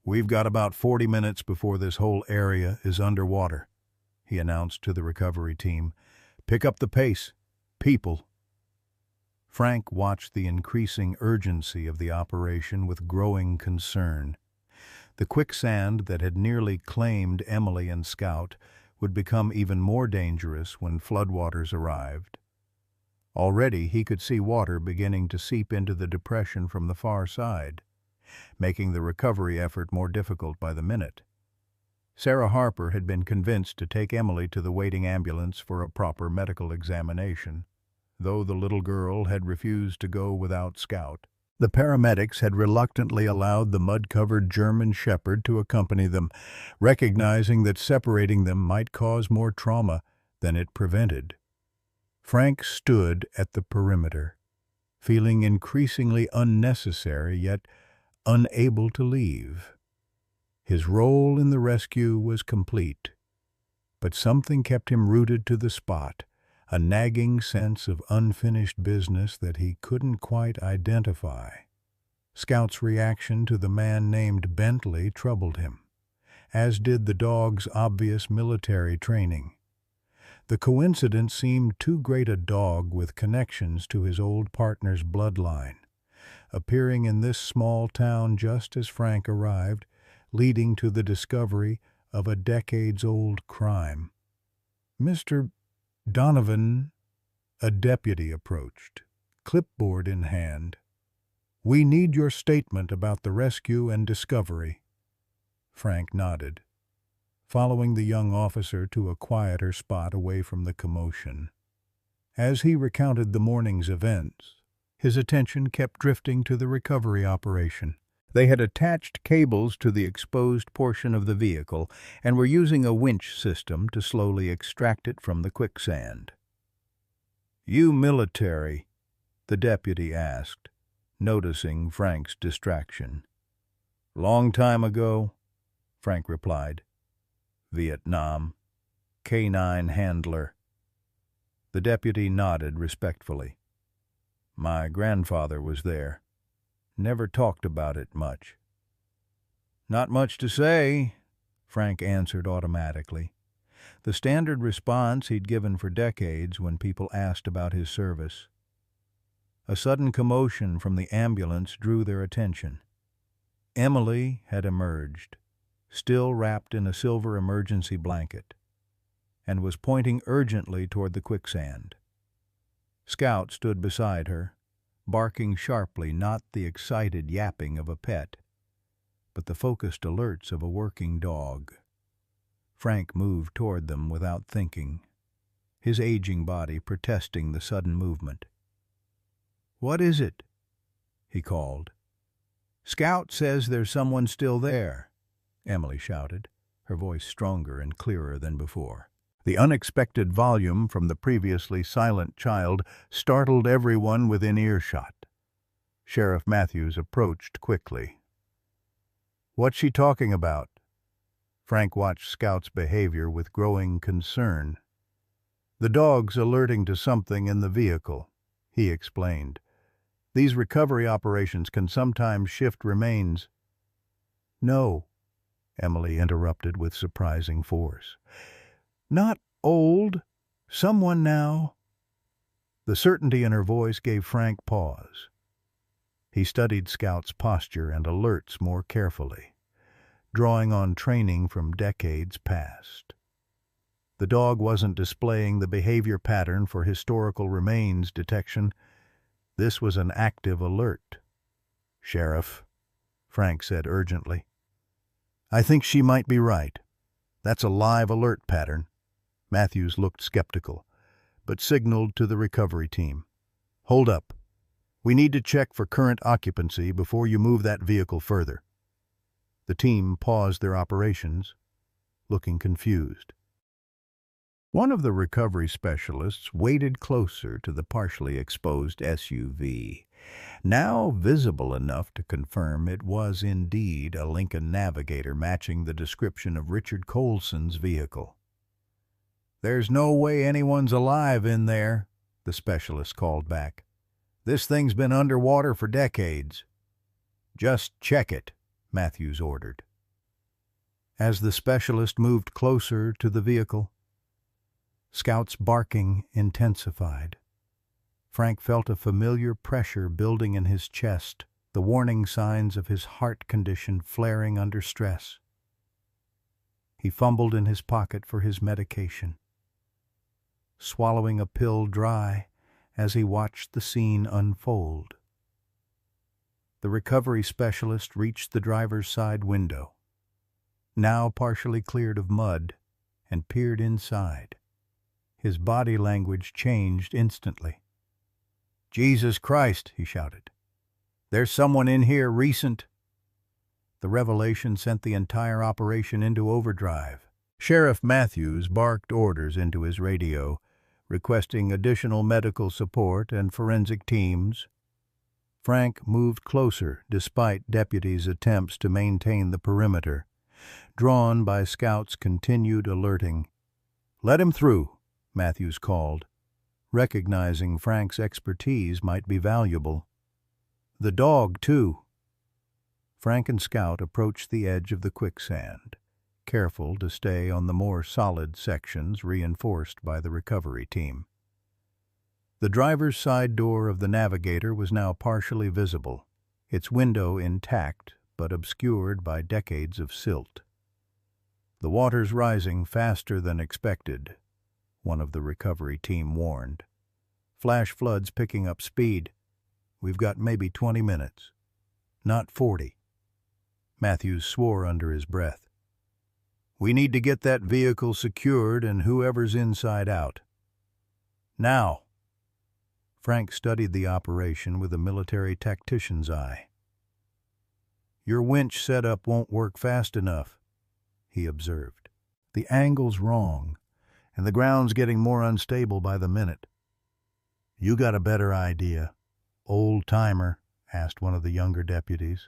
"We've got about 40 minutes before this whole area is underwater," he announced to the recovery team. "Pick up the pace. People." Frank watched the increasing urgency of the operation with growing concern. The quicksand that had nearly claimed Emily and Scout would become even more dangerous when floodwaters arrived. Already he could see water beginning to seep into the depression from the far side, making the recovery effort more difficult by the minute. Sarah Harper had been convinced to take Emily to the waiting ambulance for a proper medical examination, though the little girl had refused to go without Scout. The paramedics had reluctantly allowed the mud-covered German shepherd to accompany them, recognizing that separating them might cause more trauma than it prevented. Frank stood at the perimeter, feeling increasingly unnecessary yet unable to leave. His role in the rescue was complete, but something kept him rooted to the spot, a nagging sense of unfinished business that he couldn't quite identify. Scout's reaction to the man named Bentley troubled him, as did the dog's obvious military training. The coincidence seemed too great a dog with connections to his old partner's bloodline, appearing in this small town just as Frank arrived, leading to the discovery of a decades-old crime. "Mr. Donovan," a deputy approached, clipboard in hand. "We need your statement about the rescue and discovery." Frank nodded, following the young officer to a quieter spot away from the commotion. As he recounted the morning's events, his attention kept drifting to the recovery operation. They had attached cables to the exposed portion of the vehicle and were using a winch system to slowly extract it from the quicksand. "You military?" the deputy asked, noticing Frank's distraction. "Long time ago," Frank replied. "Vietnam. K-9 handler." The deputy nodded respectfully. "My grandfather was there." Never talked about it much. Not much to say, Frank answered automatically. The standard response he'd given for decades when people asked about his service. A sudden commotion from the ambulance drew their attention. Emily had emerged, still wrapped in a silver emergency blanket, and was pointing urgently toward the quicksand. Scout stood beside her, barking sharply, not the excited yapping of a pet, but the focused alerts of a working dog. Frank moved toward them without thinking, his aging body protesting the sudden movement. "What is it?" he called. "Scout says there's someone still there," Emily shouted, her voice stronger and clearer than before. The unexpected volume from the previously silent child startled everyone within earshot. Sheriff Matthews approached quickly. "What's she talking about?" Frank watched Scout's behavior with growing concern. "The dog's alerting to something in the vehicle," he explained. "These recovery operations can sometimes shift remains." "No," Emily interrupted with surprising force. "Not old. Someone now." The certainty in her voice gave Frank pause. He studied Scout's posture and alerts more carefully, drawing on training from decades past. The dog wasn't displaying the behavior pattern for historical remains detection. This was an active alert. "Sheriff," Frank said urgently, "I think she might be right. That's a live alert pattern." Matthews looked skeptical, but signaled to the recovery team. "Hold up. We need to check for current occupancy before you move that vehicle further." The team paused their operations, looking confused. One of the recovery specialists waded closer to the partially exposed SUV, now visible enough to confirm it was indeed a Lincoln Navigator matching the description of Richard Colson's vehicle. "There's no way anyone's alive in there," the specialist called back. "This thing's been underwater for decades." "Just check it," Matthews ordered. As the specialist moved closer to the vehicle, Scout's barking intensified. Frank felt a familiar pressure building in his chest, the warning signs of his heart condition flaring under stress. He fumbled in his pocket for his medication, swallowing a pill dry as he watched the scene unfold. The recovery specialist reached the driver's side window, now partially cleared of mud, and peered inside. His body language changed instantly. "Jesus Christ," he shouted. "There's someone in here recent." The revelation sent the entire operation into overdrive. Sheriff Matthews barked orders into his radio, requesting additional medical support and forensic teams. Frank moved closer despite deputies' attempts to maintain the perimeter, drawn by Scout's continued alerting. "Let him through," Matthews called, recognizing Frank's expertise might be valuable. "The dog, too." Frank and Scout approached the edge of the quicksand, careful to stay on the more solid sections reinforced by the recovery team. The driver's side door of the Navigator was now partially visible, its window intact but obscured by decades of silt. "The water's rising faster than expected," one of the recovery team warned. "Flash flood's picking up speed. We've got maybe 20 minutes. Not 40. Matthews swore under his breath. "We need to get that vehicle secured and whoever's inside out. Now." Frank studied the operation with a military tactician's eye. "Your winch setup won't work fast enough," he observed. "The angle's wrong, and the ground's getting more unstable by the minute." "You got a better idea, old-timer?" asked one of the younger deputies.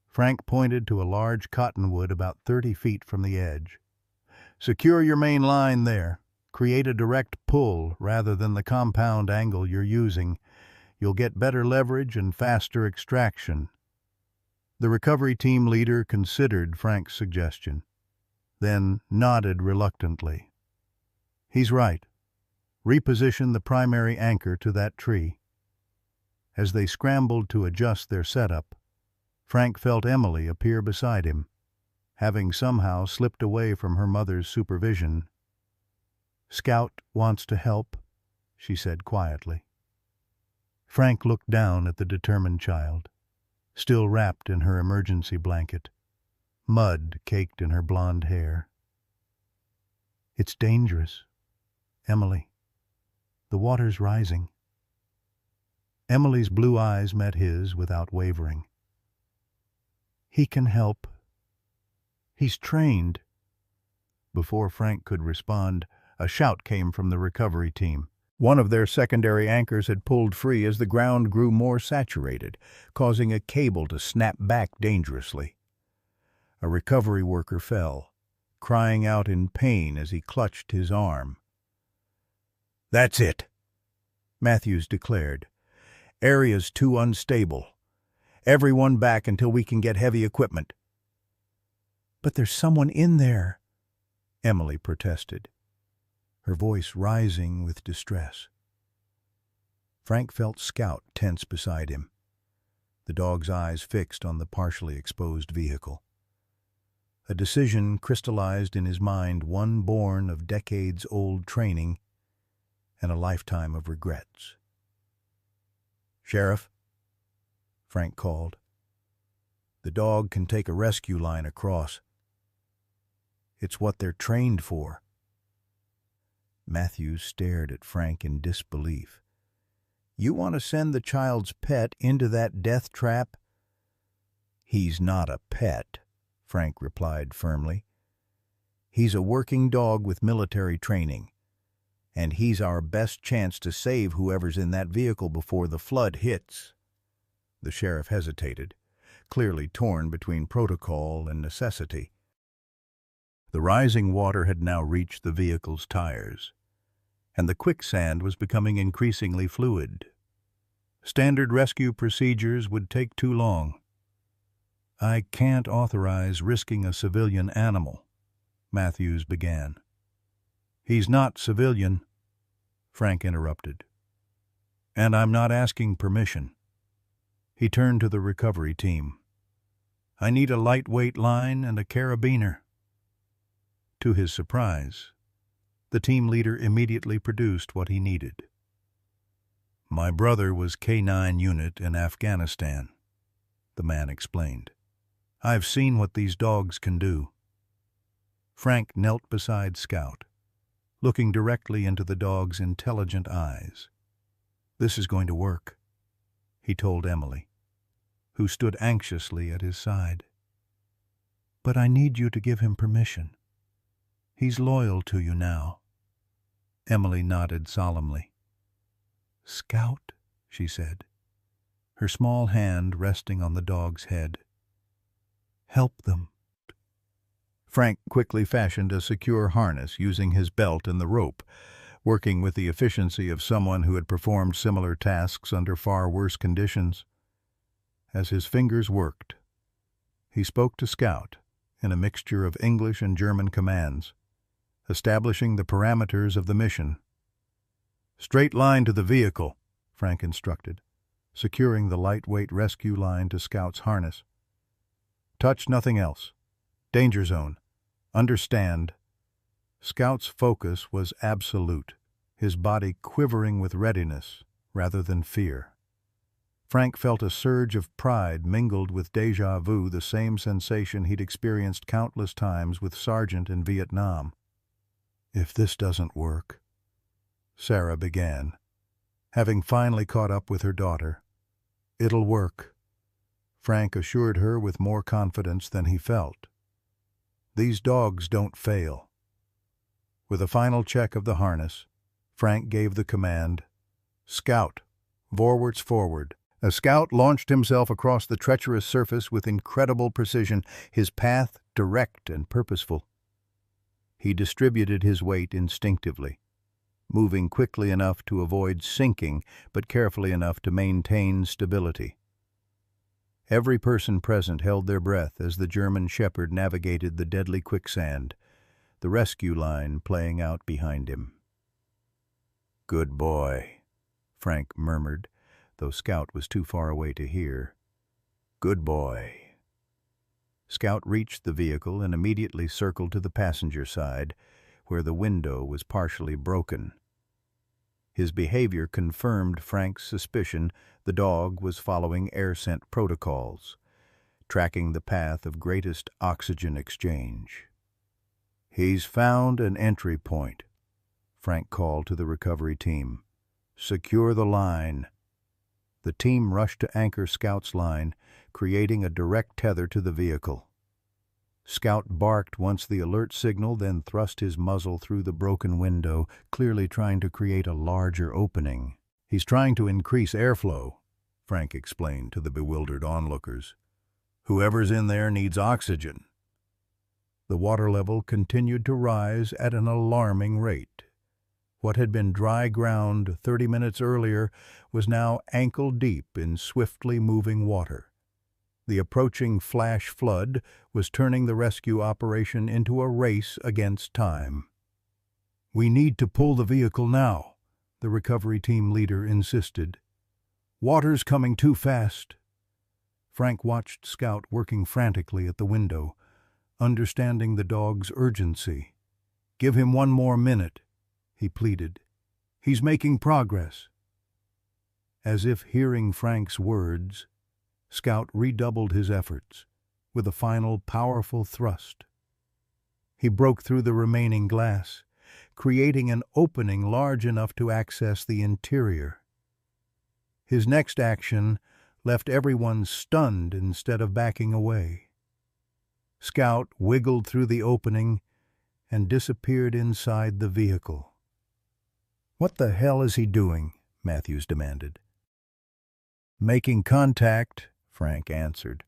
Frank pointed to a large cottonwood about 30 feet from the edge. "Secure your main line there. Create a direct pull rather than the compound angle you're using. You'll get better leverage and faster extraction. The recovery team leader considered Frank's suggestion, then nodded reluctantly. He's right. Reposition the primary anchor to that tree. As they scrambled to adjust their setup, Frank felt Emily appear beside him, having somehow slipped away from her mother's supervision. "Scout wants to help," she said quietly. Frank looked down at the determined child, still wrapped in her emergency blanket, mud caked in her blonde hair. "It's dangerous, Emily. The water's rising." Emily's blue eyes met his without wavering. "He can help. He's trained." Before Frank could respond, a shout came from the recovery team. One of their secondary anchors had pulled free as the ground grew more saturated, causing a cable to snap back dangerously. A recovery worker fell, crying out in pain as he clutched his arm. "That's it," Matthews declared. "Area's too unstable. Everyone back until we can get heavy equipment." "But there's someone in there," Emily protested, her voice rising with distress. Frank felt Scout tense beside him, the dog's eyes fixed on the partially exposed vehicle. A decision crystallized in his mind, one born of decades-old training and a lifetime of regrets. "Sheriff," Frank called. "The dog can take a rescue line across. It's what they're trained for." Matthews stared at Frank in disbelief. "You want to send the child's pet into that death trap?" "He's not a pet," Frank replied firmly. "He's a working dog with military training, and he's our best chance to save whoever's in that vehicle before the flood hits." The sheriff hesitated, clearly torn between protocol and necessity. The rising water had now reached the vehicle's tires, and the quicksand was becoming increasingly fluid. Standard rescue procedures would take too long. "I can't authorize risking a civilian animal," Matthews began. "He's not civilian," Frank interrupted. "And I'm not asking permission." He turned to the recovery team. "I need a lightweight line and a carabiner." To his surprise, the team leader immediately produced what he needed. "My brother was K-9 unit in Afghanistan," the man explained. "I've seen what these dogs can do." Frank knelt beside Scout, looking directly into the dog's intelligent eyes. "This is going to work," he told Emily, who stood anxiously at his side. "But I need you to give him permission. He's loyal to you now." Emily nodded solemnly. "Scout," she said, her small hand resting on the dog's head. "Help them." Frank quickly fashioned a secure harness using his belt and the rope, working with the efficiency of someone who had performed similar tasks under far worse conditions. As his fingers worked, he spoke to Scout in a mixture of English and German commands, establishing the parameters of the mission. "Straight line to the vehicle," Frank instructed, securing the lightweight rescue line to Scout's harness. "Touch nothing else. Danger zone. Understand." Scout's focus was absolute, his body quivering with readiness rather than fear. Frank felt a surge of pride mingled with déjà vu, the same sensation he'd experienced countless times with Sargent in Vietnam. "If this doesn't work," Sarah began, having finally caught up with her daughter. "It'll work," Frank assured her with more confidence than he felt. "These dogs don't fail." With a final check of the harness, Frank gave the command, "Scout, vorwards forward." A Scout launched himself across the treacherous surface with incredible precision, his path direct and purposeful. He distributed his weight instinctively, moving quickly enough to avoid sinking, but carefully enough to maintain stability. Every person present held their breath as the German shepherd navigated the deadly quicksand, the rescue line playing out behind him. "Good boy," Frank murmured, though Scout was too far away to hear. "Good boy." Scout reached the vehicle and immediately circled to the passenger side, where the window was partially broken. His behavior confirmed Frank's suspicion the dog was following air scent protocols, tracking the path of greatest oxygen exchange. "He's found an entry point," Frank called to the recovery team. "Secure the line." The team rushed to anchor Scout's line, creating a direct tether to the vehicle. Scout barked once the alert signal, then thrust his muzzle through the broken window, clearly trying to create a larger opening. "He's trying to increase airflow," Frank explained to the bewildered onlookers. "Whoever's in there needs oxygen." The water level continued to rise at an alarming rate. What had been dry ground 30 minutes earlier was now ankle-deep in swiftly moving water. The approaching flash flood was turning the rescue operation into a race against time. "We need to pull the vehicle now," the recovery team leader insisted. "Water's coming too fast." Frank watched Scout working frantically at the window, understanding the dog's urgency. "Give him 1 more minute," he pleaded. "He's making progress." As if hearing Frank's words, Scout redoubled his efforts, with a final powerful thrust. He broke through the remaining glass, creating an opening large enough to access the interior. His next action left everyone stunned instead of backing away. Scout wiggled through the opening and disappeared inside the vehicle. "What the hell is he doing?" Matthews demanded. "Making contact," Frank answered,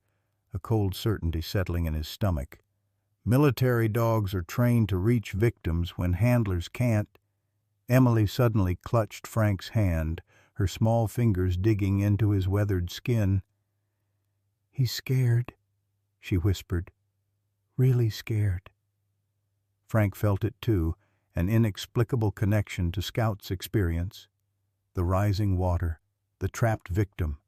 a cold certainty settling in his stomach. "Military dogs are trained to reach victims when handlers can't." Emily suddenly clutched Frank's hand, her small fingers digging into his weathered skin. "He's scared," she whispered. "Really scared." Frank felt it too, an inexplicable connection to Scout's experience. The rising water, the trapped victim,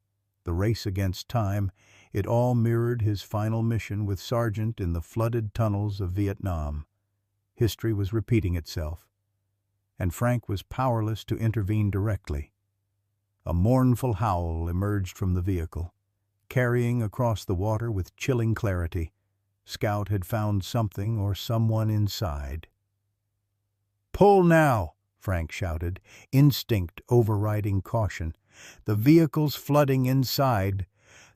the race against time, it all mirrored his final mission with Sargent in the flooded tunnels of Vietnam. History was repeating itself, and Frank was powerless to intervene directly. A mournful howl emerged from the vehicle, carrying across the water with chilling clarity. Scout had found something or someone inside. "Pull now!" Frank shouted, instinct overriding caution. The vehicle's flooding inside.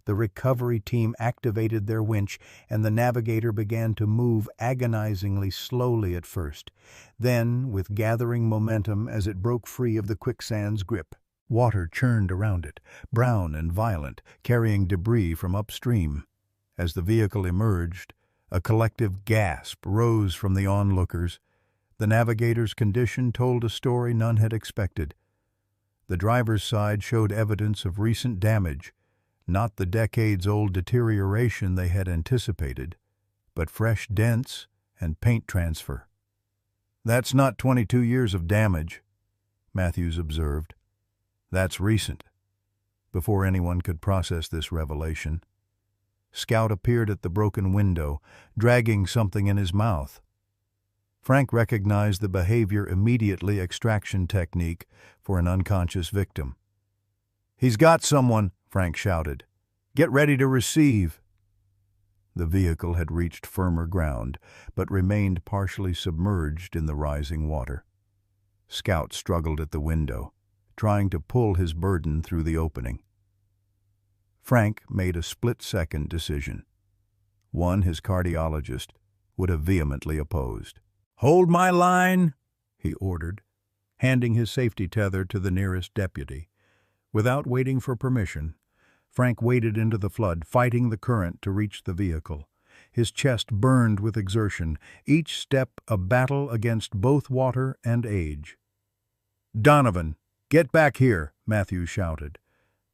The recovery team activated their winch, and the navigator began to move agonizingly slowly at first, then with gathering momentum as it broke free of the quicksand's grip. Water churned around it, brown and violent, carrying debris from upstream. As the vehicle emerged, a collective gasp rose from the onlookers. The navigator's condition told a story none had expected. The driver's side showed evidence of recent damage, not the decades-old deterioration they had anticipated, but fresh dents and paint transfer. "That's not 22 years of damage," Matthews observed. "That's recent." Before anyone could process this revelation, Scout appeared at the broken window, dragging something in his mouth. Frank recognized the behavior immediately extraction technique for an unconscious victim. "He's got someone," Frank shouted. "Get ready to receive." The vehicle had reached firmer ground, but remained partially submerged in the rising water. Scout struggled at the window, trying to pull his burden through the opening. Frank made a split-second decision, one his cardiologist would have vehemently opposed. "Hold my line," he ordered, handing his safety tether to the nearest deputy. Without waiting for permission, Frank waded into the flood, fighting the current to reach the vehicle. His chest burned with exertion, each step a battle against both water and age. "Donovan, get back here," Matthews shouted.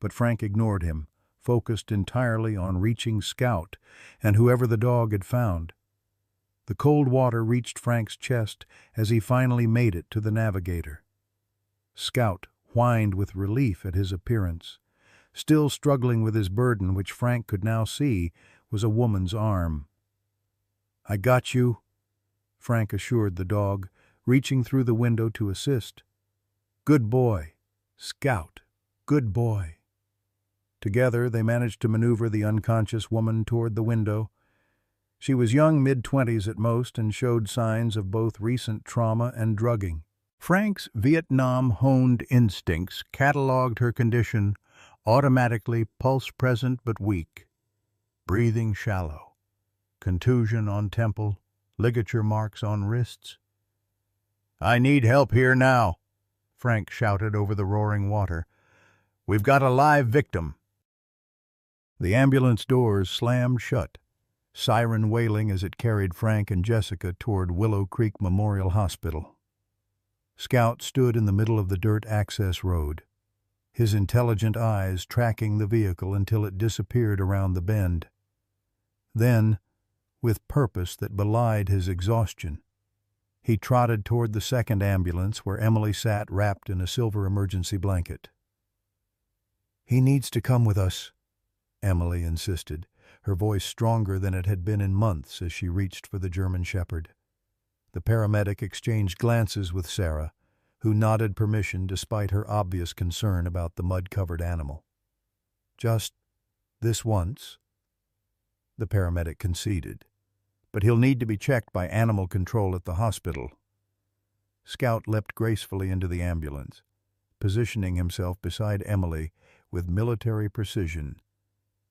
But Frank ignored him, focused entirely on reaching Scout and whoever the dog had found. The cold water reached Frank's chest as he finally made it to the navigator. Scout whined with relief at his appearance. Still struggling with his burden, which Frank could now see was a woman's arm. "I got you," Frank assured the dog, reaching through the window to assist. "Good boy, Scout, good boy." Together they managed to maneuver the unconscious woman toward the window. She was young, mid-20s at most, and showed signs of both recent trauma and drugging. Frank's Vietnam-honed instincts cataloged her condition, automatically pulse-present but weak. Breathing shallow. Contusion on temple, ligature marks on wrists. "I need help here now," Frank shouted over the roaring water. "We've got a live victim." The ambulance doors slammed shut, siren wailing as it carried Frank and Jessica toward Willow Creek Memorial Hospital. Scout stood in the middle of the dirt access road, his intelligent eyes tracking the vehicle until it disappeared around the bend. Then, with purpose that belied his exhaustion, he trotted toward the second ambulance where Emily sat wrapped in a silver emergency blanket. "He needs to come with us," Emily insisted, her voice stronger than it had been in months as she reached for the German Shepherd. The paramedic exchanged glances with Sarah, who nodded permission despite her obvious concern about the mud-covered animal. "Just this once," the paramedic conceded, "but he'll need to be checked by animal control at the hospital." Scout leapt gracefully into the ambulance, positioning himself beside Emily with military precision,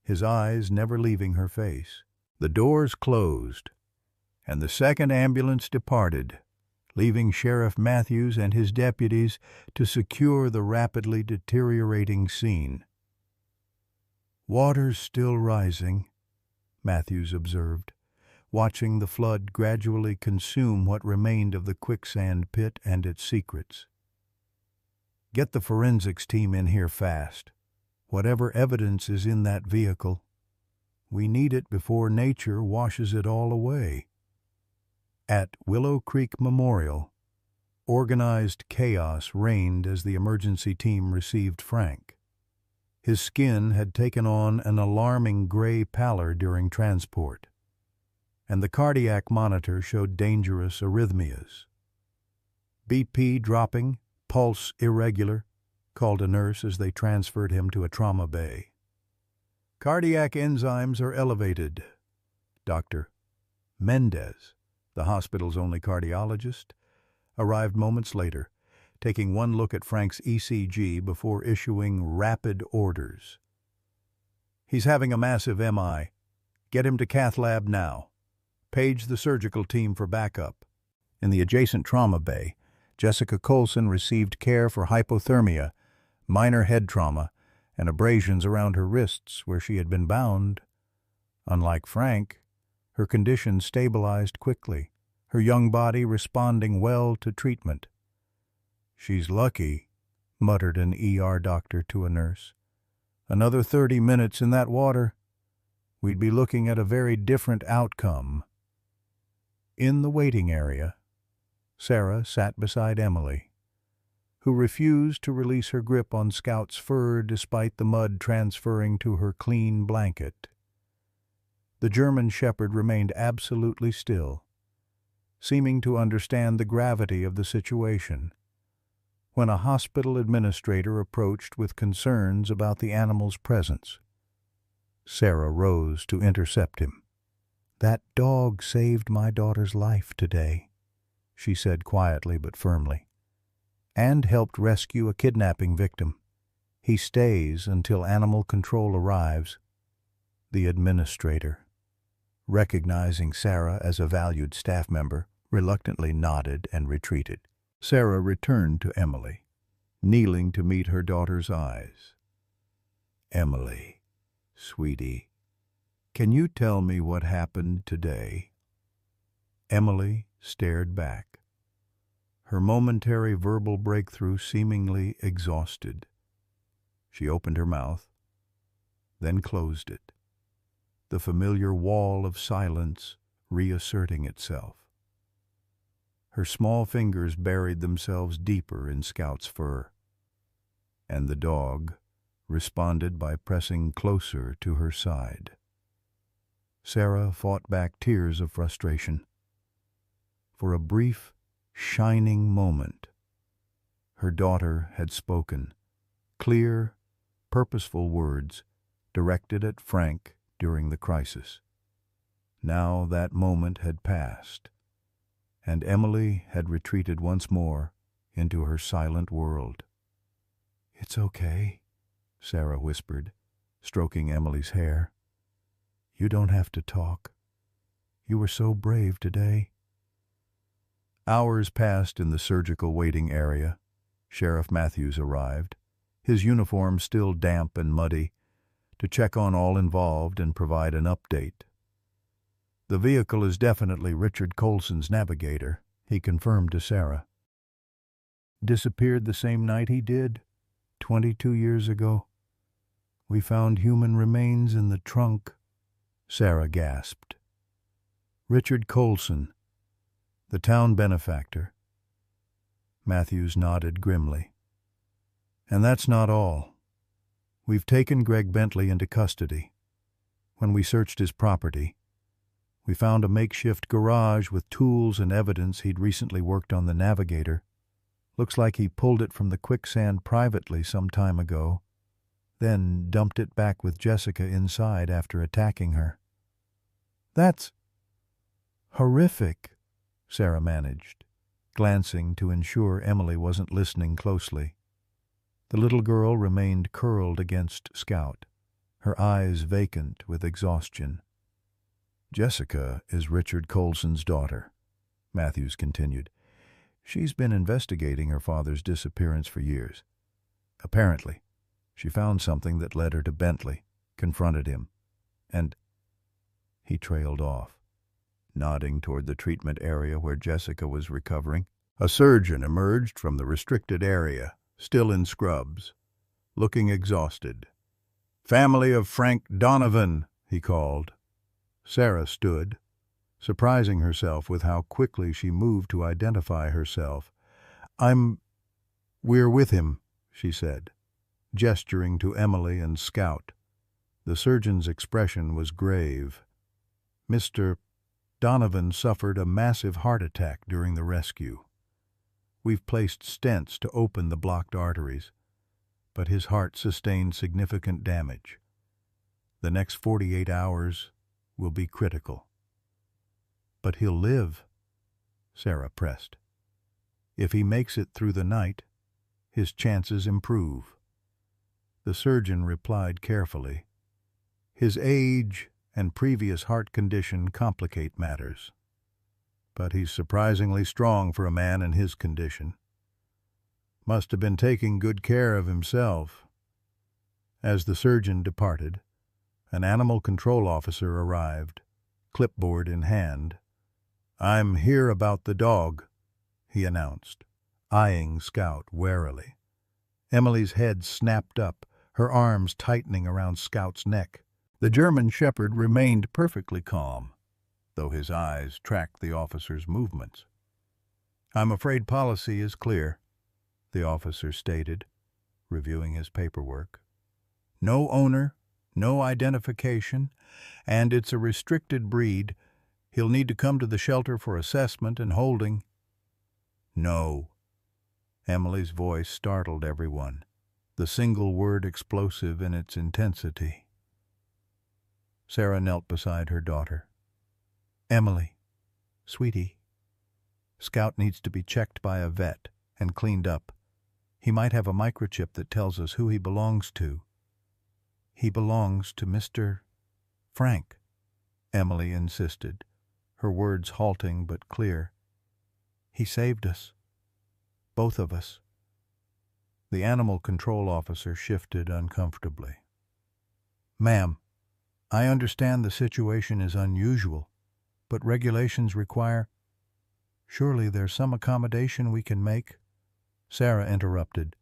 his eyes never leaving her face. The doors closed, and the second ambulance departed, leaving Sheriff Matthews and his deputies to secure the rapidly deteriorating scene. "Water's still rising," Matthews observed, watching the flood gradually consume what remained of the quicksand pit and its secrets. "Get the forensics team in here fast. Whatever evidence is in that vehicle, we need it before nature washes it all away." At Willow Creek Memorial, organized chaos reigned as the emergency team received Frank. His skin had taken on an alarming gray pallor during transport, and the cardiac monitor showed dangerous arrhythmias. "BP dropping, pulse irregular," called a nurse as they transferred him to a trauma bay. "Cardiac enzymes are elevated." Dr. Mendez, the hospital's only cardiologist, arrived moments later, taking one look at Frank's ECG before issuing rapid orders. "He's having a massive MI. Get him to cath lab now. Page the surgical team for backup." In the adjacent trauma bay, Jessica Colson received care for hypothermia, minor head trauma, and abrasions around her wrists where she had been bound. Unlike Frank, her condition stabilized quickly, her young body responding well to treatment. "She's lucky," muttered an ER doctor to a nurse. "Another 30 minutes in that water, we'd be looking at a very different outcome." In the waiting area, Sarah sat beside Emily, who refused to release her grip on Scout's fur despite the mud transferring to her clean blanket. The German Shepherd remained absolutely still, seeming to understand the gravity of the situation, when a hospital administrator approached with concerns about the animal's presence. Sarah rose to intercept him. "That dog saved my daughter's life today," she said quietly but firmly, "and helped rescue a kidnapping victim. He stays until animal control arrives." The administrator, recognizing Sarah as a valued staff member, reluctantly nodded and retreated. Sarah returned to Emily, kneeling to meet her daughter's eyes. "Emily, sweetie, can you tell me what happened today?" Emily stared back. her momentary verbal breakthrough seemingly exhausted. She opened her mouth, then closed it, the familiar wall of silence reasserting itself. Her small fingers buried themselves deeper in Scout's fur, and the dog responded by pressing closer to her side. Sarah fought back tears of frustration. For a brief, shining moment, her daughter had spoken, clear, purposeful words directed at Frank during the crisis. Now that moment had passed, and Emily had retreated once more into her silent world. "It's okay," Sarah whispered, stroking Emily's hair. "You don't have to talk. You were so brave today." Hours passed in the surgical waiting area. Sheriff Matthews arrived, his uniform still damp and muddy, to check on all involved and provide an update. "The vehicle is definitely Richard Colson's Navigator," he confirmed to Sarah. "Disappeared the same night he did, 22 years ago. We found human remains in the trunk," Sarah gasped. "Richard Colson, the town benefactor." Matthews nodded grimly. "And that's not all. We've taken Greg Bentley into custody. When we searched his property, we found a makeshift garage with tools and evidence he'd recently worked on the Navigator. Looks like he pulled it from the quicksand privately some time ago, then dumped it back with Jessica inside after attacking her." "That's horrific," Sarah managed, glancing to ensure Emily wasn't listening closely. The little girl remained curled against Scout, her eyes vacant with exhaustion. "Jessica is Richard Colson's daughter," Matthews continued. "She's been investigating her father's disappearance for years. Apparently, she found something that led her to Bentley, confronted him, and—" He trailed off, nodding toward the treatment area where Jessica was recovering. A surgeon emerged from the restricted area, still in scrubs, looking exhausted. "Family of Frank Donovan," he called. Sarah stood, surprising herself with how quickly she moved to identify herself. "We're with him," she said, gesturing to Emily and Scout. The surgeon's expression was grave. "Mr. Donovan suffered a massive heart attack during the rescue. We've placed stents to open the blocked arteries, but his heart sustained significant damage. The next 48 hours will be critical." "But he'll live," Sarah pressed. "If he makes it through the night, his chances improve." The surgeon replied carefully, "His age and previous heart condition complicate matters. But he's surprisingly strong for a man in his condition. Must have been taking good care of himself." As the surgeon departed, an animal control officer arrived, clipboard in hand. "I'm here about the dog," he announced, eyeing Scout warily. Emily's head snapped up, her arms tightening around Scout's neck. The German shepherd remained perfectly calm, though his eyes tracked the officer's movements. "I'm afraid policy is clear," the officer stated, reviewing his paperwork. "No owner, no identification, and it's a restricted breed. He'll need to come to the shelter for assessment and holding." "No." Emily's voice startled everyone, the single word explosive in its intensity. Sarah knelt beside her daughter. "Emily, sweetie, Scout needs to be checked by a vet and cleaned up. He might have a microchip that tells us who he belongs to." "He belongs to Mr. Frank," Emily insisted, her words halting but clear. "He saved us. Both of us." The animal control officer shifted uncomfortably. "Ma'am, I understand the situation is unusual, but regulations require—" Surely there's some accommodation we can make? Sarah interrupted.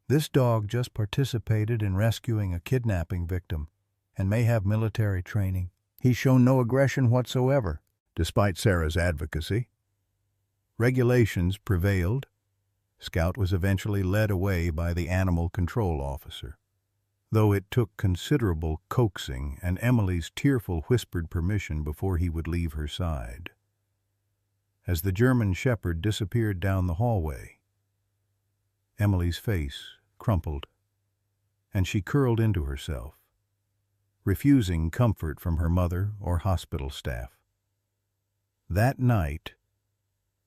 This dog just participated in rescuing a kidnapping victim and may have military training. He's shown no aggression whatsoever, despite Sarah's advocacy. Regulations prevailed. Scout was eventually led away by the animal control officer, though it took considerable coaxing and Emily's tearful whispered permission before he would leave her side. As the German shepherd disappeared down the hallway, Emily's face crumpled, and she curled into herself, refusing comfort from her mother or hospital staff. That night,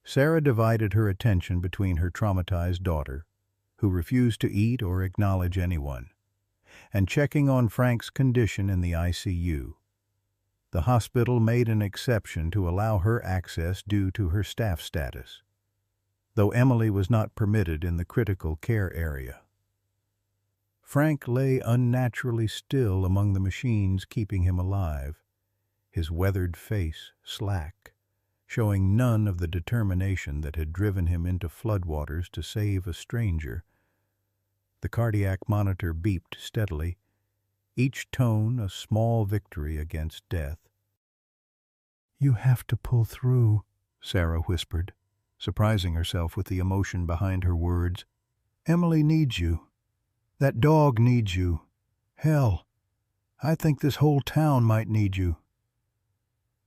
Sarah divided her attention between her traumatized daughter, who refused to eat or acknowledge anyone, and checking on Frank's condition in the ICU. The hospital made an exception to allow her access due to her staff status, though Emily was not permitted in the critical care area. Frank lay unnaturally still among the machines keeping him alive, his weathered face slack, showing none of the determination that had driven him into floodwaters to save a stranger. The cardiac monitor beeped steadily, each tone a small victory against death. "You have to pull through," Sarah whispered, surprising herself with the emotion behind her words. "Emily needs you. That dog needs you. Hell, I think this whole town might need you."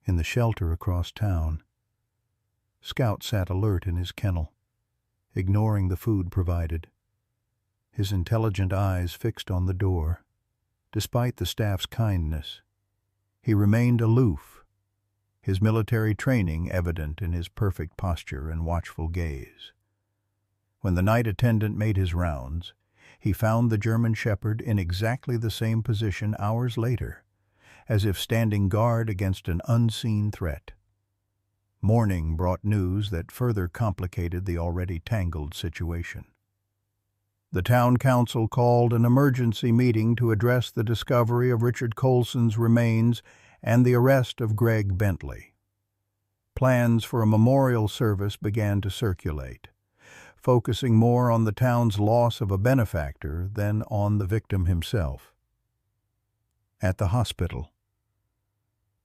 In the shelter across town, Scout sat alert in his kennel, ignoring the food provided, his intelligent eyes fixed on the door. Despite the staff's kindness, he remained aloof, his military training evident in his perfect posture and watchful gaze. When the night attendant made his rounds, he found the German shepherd in exactly the same position hours later, as if standing guard against an unseen threat. Morning brought news that further complicated the already tangled situation. The town council called an emergency meeting to address the discovery of Richard Colson's remains and the arrest of Greg Bentley. Plans for a memorial service began to circulate, focusing more on the town's loss of a benefactor than on the victim himself. At the hospital,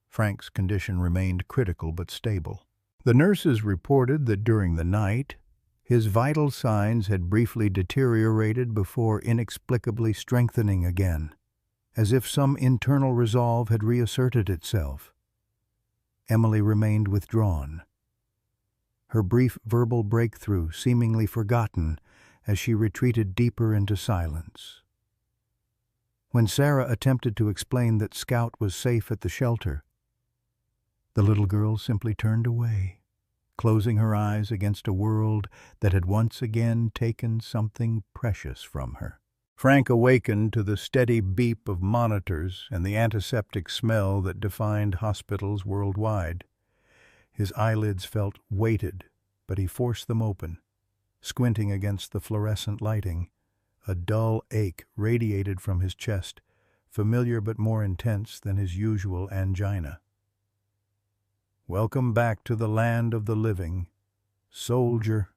Frank's condition remained critical but stable. The nurses reported that during the night, his vital signs had briefly deteriorated before inexplicably strengthening again, as if some internal resolve had reasserted itself. Emily remained withdrawn, her brief verbal breakthrough seemingly forgotten as she retreated deeper into silence. When Sarah attempted to explain that Scout was safe at the shelter, the little girl simply turned away, closing her eyes against a world that had once again taken something precious from her. Frank awakened to the steady beep of monitors and the antiseptic smell that defined hospitals worldwide. His eyelids felt weighted, but he forced them open, squinting against the fluorescent lighting. A dull ache radiated from his chest, familiar but more intense than his usual angina. "Welcome back to the land of the living, soldier."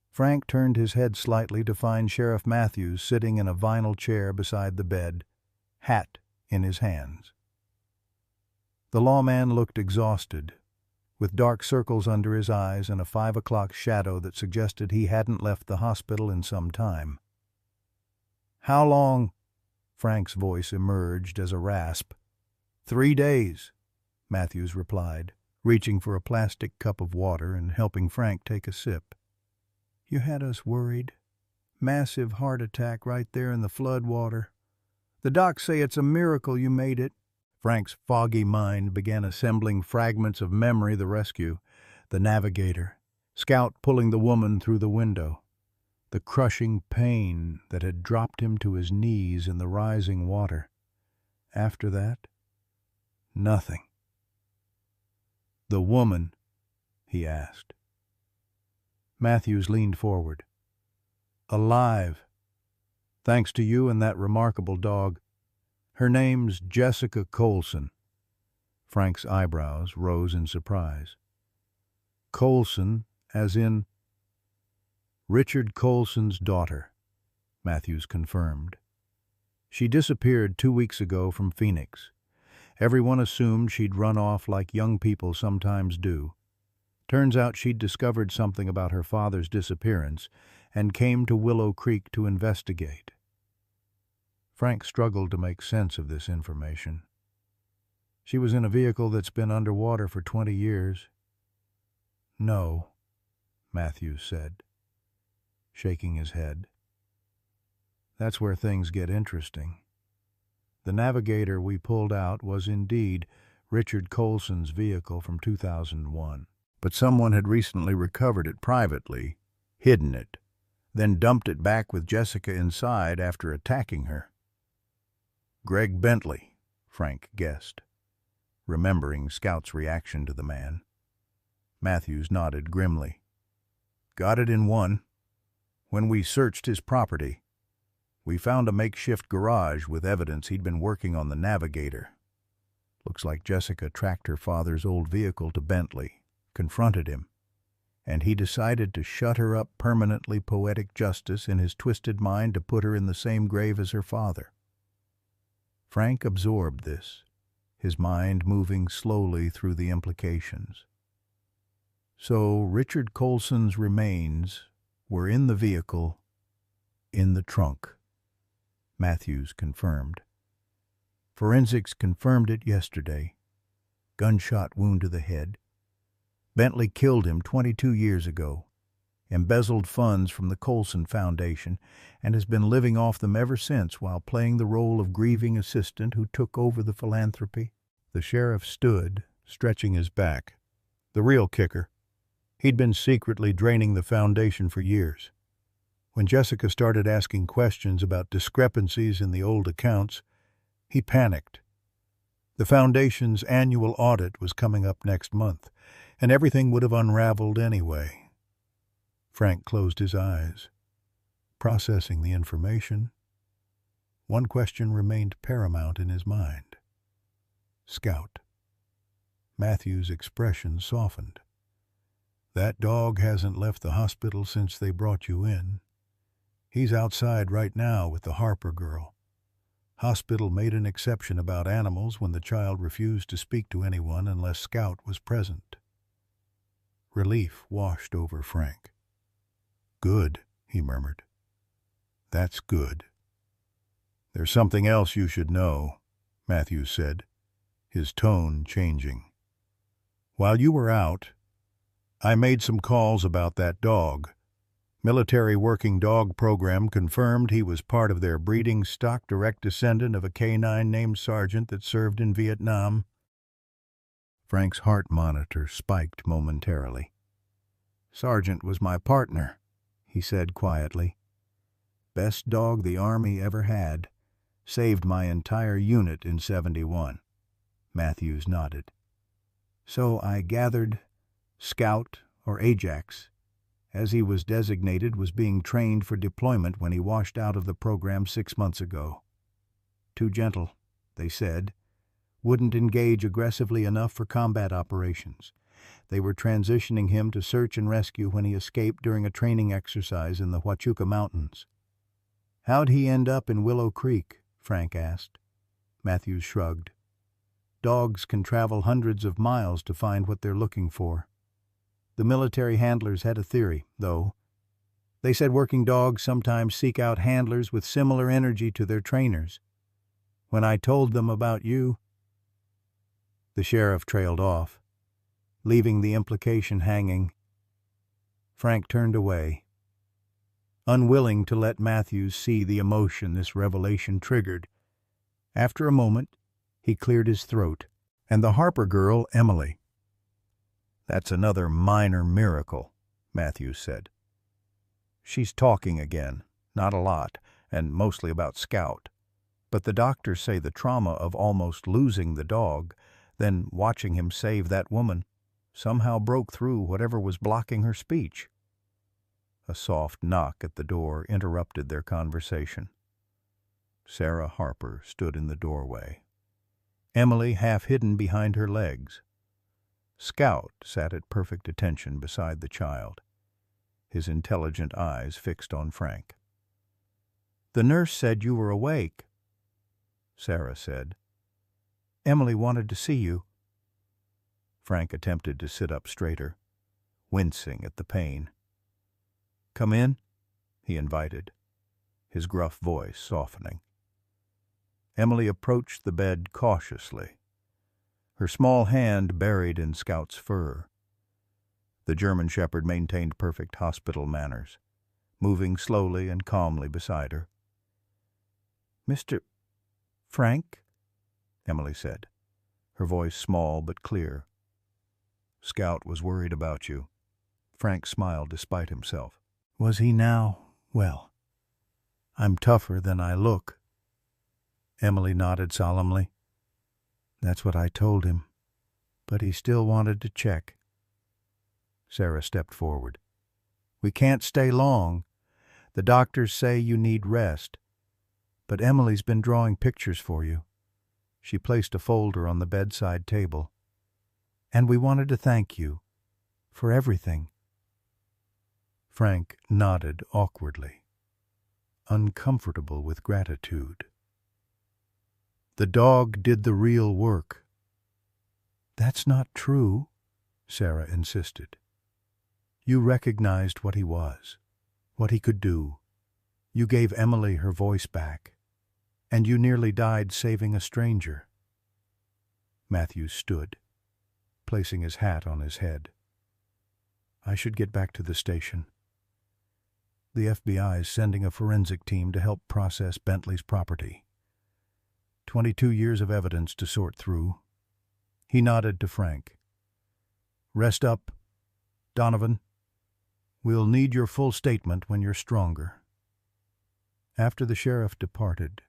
Frank turned his head slightly to find Sheriff Matthews sitting in a vinyl chair beside the bed, hat in his hands. The lawman looked exhausted, with dark circles under his eyes and a 5 o'clock shadow that suggested he hadn't left the hospital in some time. "How long?" Frank's voice emerged as a rasp. "3 days," Matthews replied, reaching for a plastic cup of water and helping Frank take a sip. "You had us worried. Massive heart attack right there in the flood water. The docs say it's a miracle you made it." Frank's foggy mind began assembling fragments of memory: the rescue, the navigator, Scout pulling the woman through the window, the crushing pain that had dropped him to his knees in the rising water. After that, nothing. "The woman?" he asked. Matthews leaned forward. "Alive, thanks to you and that remarkable dog. Her name's Jessica Colson." Frank's eyebrows rose in surprise. Colson, as in Richard Colson's daughter, Matthews confirmed. She disappeared 2 weeks ago from Phoenix. Everyone assumed she'd run off like young people sometimes do. Turns out she'd discovered something about her father's disappearance and came to Willow Creek to investigate. Frank struggled to make sense of this information. She was in a vehicle that's been underwater for 20 years. No, Matthews said, shaking his head. That's where things get interesting. The Navigator we pulled out was indeed Richard Colson's vehicle from 2001. But someone had recently recovered it privately, hidden it, then dumped it back with Jessica inside after attacking her. Greg Bentley, Frank guessed, remembering Scout's reaction to the man. Matthews nodded grimly. Got it in one. When we searched his property, we found a makeshift garage with evidence he'd been working on the Navigator. Looks like Jessica tracked her father's old vehicle to Bentley, confronted him, and he decided to shut her up permanently poetic justice in his twisted mind to put her in the same grave as her father. Frank absorbed this, his mind moving slowly through the implications. So Richard Colson's remains were in the vehicle, in the trunk, Matthews confirmed. Forensics confirmed it yesterday. Gunshot wound to the head. Bentley killed him 22 years ago, embezzled funds from the Colson Foundation, and has been living off them ever since while playing the role of grieving assistant who took over the philanthropy. The sheriff stood, stretching his back. The real kicker. He'd been secretly draining the foundation for years. When Jessica started asking questions about discrepancies in the old accounts, he panicked. The foundation's annual audit was coming up next month, and everything would have unraveled anyway. Frank closed his eyes, processing the information. One question remained paramount in his mind. Scout. Matthew's expression softened. That dog hasn't left the hospital since they brought you in. He's outside right now with the Harper girl. Hospital made an exception about animals when the child refused to speak to anyone unless Scout was present. Relief washed over Frank. Good, he murmured. That's good. There's something else you should know, Matthews said, his tone changing. While you were out, I made some calls about that dog. Military Working Dog Program confirmed he was part of their breeding stock, direct descendant of a canine named Sergeant that served in Vietnam. Frank's heart monitor spiked momentarily. Sergeant was my partner, he said quietly. Best dog the Army ever had. Saved my entire unit in '71. Matthews nodded. So I gathered Scout, or Ajax, as he was designated, was being trained for deployment when he washed out of the program 6 months ago. Too gentle, they said. Wouldn't engage aggressively enough for combat operations. They were transitioning him to search and rescue when he escaped during a training exercise in the Huachuca Mountains. How'd he end up in Willow Creek? Frank asked. Matthews shrugged. Dogs can travel hundreds of miles to find what they're looking for. The military handlers had a theory, though. They said working dogs sometimes seek out handlers with similar energy to their trainers. When I told them about you... The sheriff trailed off, leaving the implication hanging. Frank turned away, unwilling to let Matthews see the emotion this revelation triggered. After a moment, he cleared his throat. And the Harper girl, Emily. That's another minor miracle, Matthews said. She's talking again, not a lot, and mostly about Scout. But the doctors say the trauma of almost losing the dog, then watching him save that woman, somehow broke through whatever was blocking her speech. A soft knock at the door interrupted their conversation. Sarah Harper stood in the doorway, Emily half hidden behind her legs. Scout sat at perfect attention beside the child, his intelligent eyes fixed on Frank. "The nurse said you were awake," Sarah said. "Emily wanted to see you." Frank attempted to sit up straighter, wincing at the pain. "Come in," he invited, his gruff voice softening. Emily approached the bed cautiously, her small hand buried in Scout's fur. The German shepherd maintained perfect hospital manners, moving slowly and calmly beside her. "Mr. Frank?" Emily said, her voice small but clear. "Scout was worried about you." Frank smiled despite himself. "Was he now? Well, I'm tougher than I look." Emily nodded solemnly. "That's what I told him, but he still wanted to check." Sarah stepped forward. "We can't stay long. The doctors say you need rest. But Emily's been drawing pictures for you." She placed a folder on the bedside table. "And we wanted to thank you for everything." Frank nodded awkwardly, uncomfortable with gratitude. "The dog did the real work." "That's not true," Sarah insisted. "You recognized what he was, what he could do. You gave Emily her voice back, and you nearly died saving a stranger." Matthews stood, placing his hat on his head. "I should get back to the station. The FBI is sending a forensic team to help process Bentley's property. 22 years of evidence to sort through." He nodded to Frank. "Rest up, Donovan. We'll need your full statement when you're stronger." After the sheriff departed,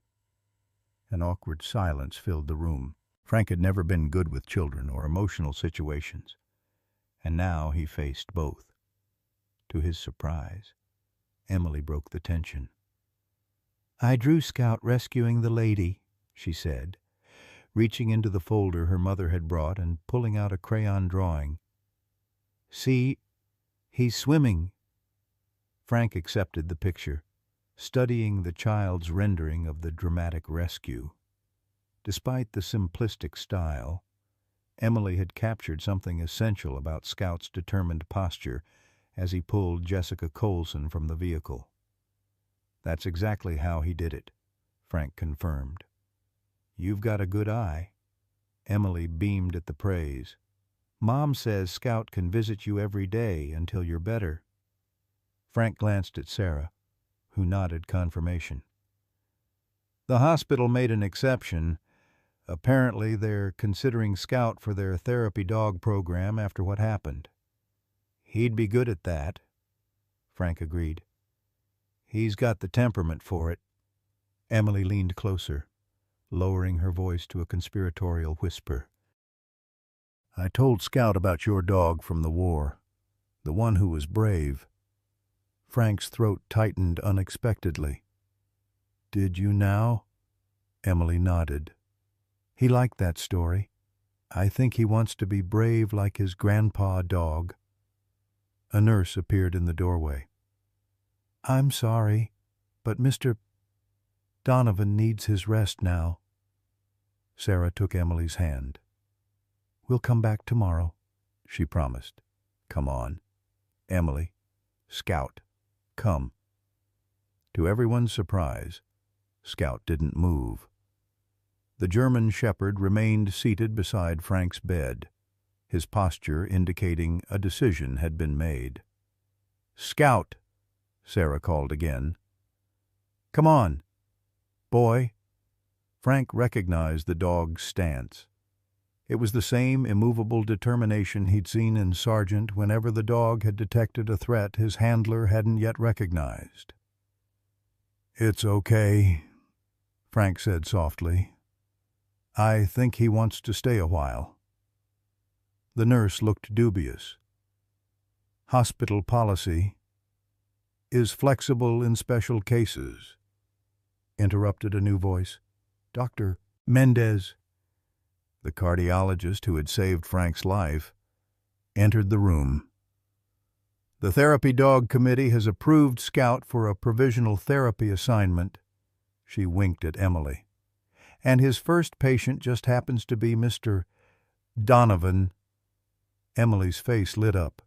an awkward silence filled the room. Frank had never been good with children or emotional situations, and now he faced both. To his surprise, Emily broke the tension. "I drew Scout rescuing the lady," she said, reaching into the folder her mother had brought and pulling out a crayon drawing. "See, he's swimming." Frank accepted the picture, studying the child's rendering of the dramatic rescue. Despite the simplistic style, Emily had captured something essential about Scout's determined posture as he pulled Jessica Colson from the vehicle. "That's exactly how he did it," Frank confirmed. "You've got a good eye." Emily beamed at the praise. "Mom says Scout can visit you every day until you're better." Frank glanced at Sarah, who nodded confirmation. "The hospital made an exception. Apparently they're considering Scout for their therapy dog program after what happened." "He'd be good at that," Frank agreed. "He's got the temperament for it." Emily leaned closer, lowering her voice to a conspiratorial whisper. "I told Scout about your dog from the war, the one who was brave." Frank's throat tightened unexpectedly. "Did you now?" Emily nodded. "He liked that story. I think he wants to be brave like his grandpa dog." A nurse appeared in the doorway. "I'm sorry, but Mr. Donovan needs his rest now." Sarah took Emily's hand. "We'll come back tomorrow," she promised. "Come on. Emily, Scout, come." To everyone's surprise, Scout didn't move. The German shepherd remained seated beside Frank's bed, his posture indicating a decision had been made. "Scout," Sarah called again. "Come on, boy." Frank recognized the dog's stance. It was the same immovable determination he'd seen in Sargent whenever the dog had detected a threat his handler hadn't yet recognized. "It's okay," Frank said softly. "I think he wants to stay a while." The nurse looked dubious. "Hospital policy is flexible in special cases," interrupted a new voice. "Dr. Mendez." The cardiologist who had saved Frank's life entered the room. "The Therapy Dog Committee has approved Scout for a provisional therapy assignment." She winked at Emily. "And his first patient just happens to be Mr. Donovan." Emily's face lit up.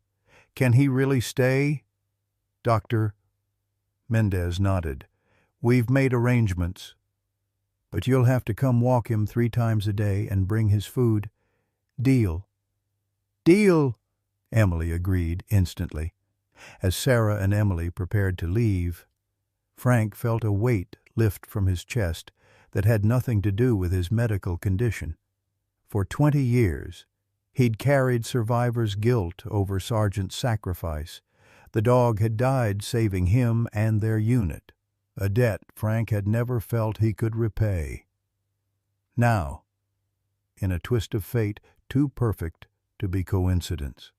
"Can he really stay?" Dr. Mendez nodded. "We've made arrangements. But you'll have to come walk him 3 times a day and bring his food. Deal." "Deal," Emily agreed instantly. As Sarah and Emily prepared to leave, Frank felt a weight lift from his chest that had nothing to do with his medical condition. For 20 years, he'd carried survivors' guilt over Sargent's sacrifice. The dog had died saving him and their unit, a debt Frank had never felt he could repay. Now, in a twist of fate too perfect to be coincidence,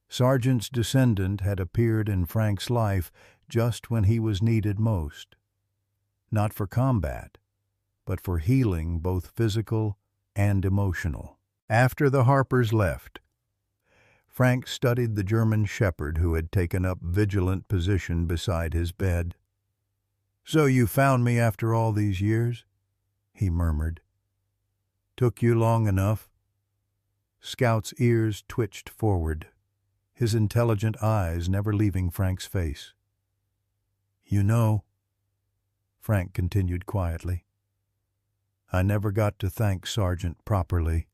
Sargent's descendant had appeared in Frank's life just when he was needed most. Not for combat, but for healing both physical and emotional. After the Harpers left, Frank studied the German shepherd who had taken up vigilant position beside his bed. "So you found me after all these years?" he murmured. "Took you long enough?" Scout's ears twitched forward, his intelligent eyes never leaving Frank's face. "You know," Frank continued quietly, "I never got to thank Sargent properly.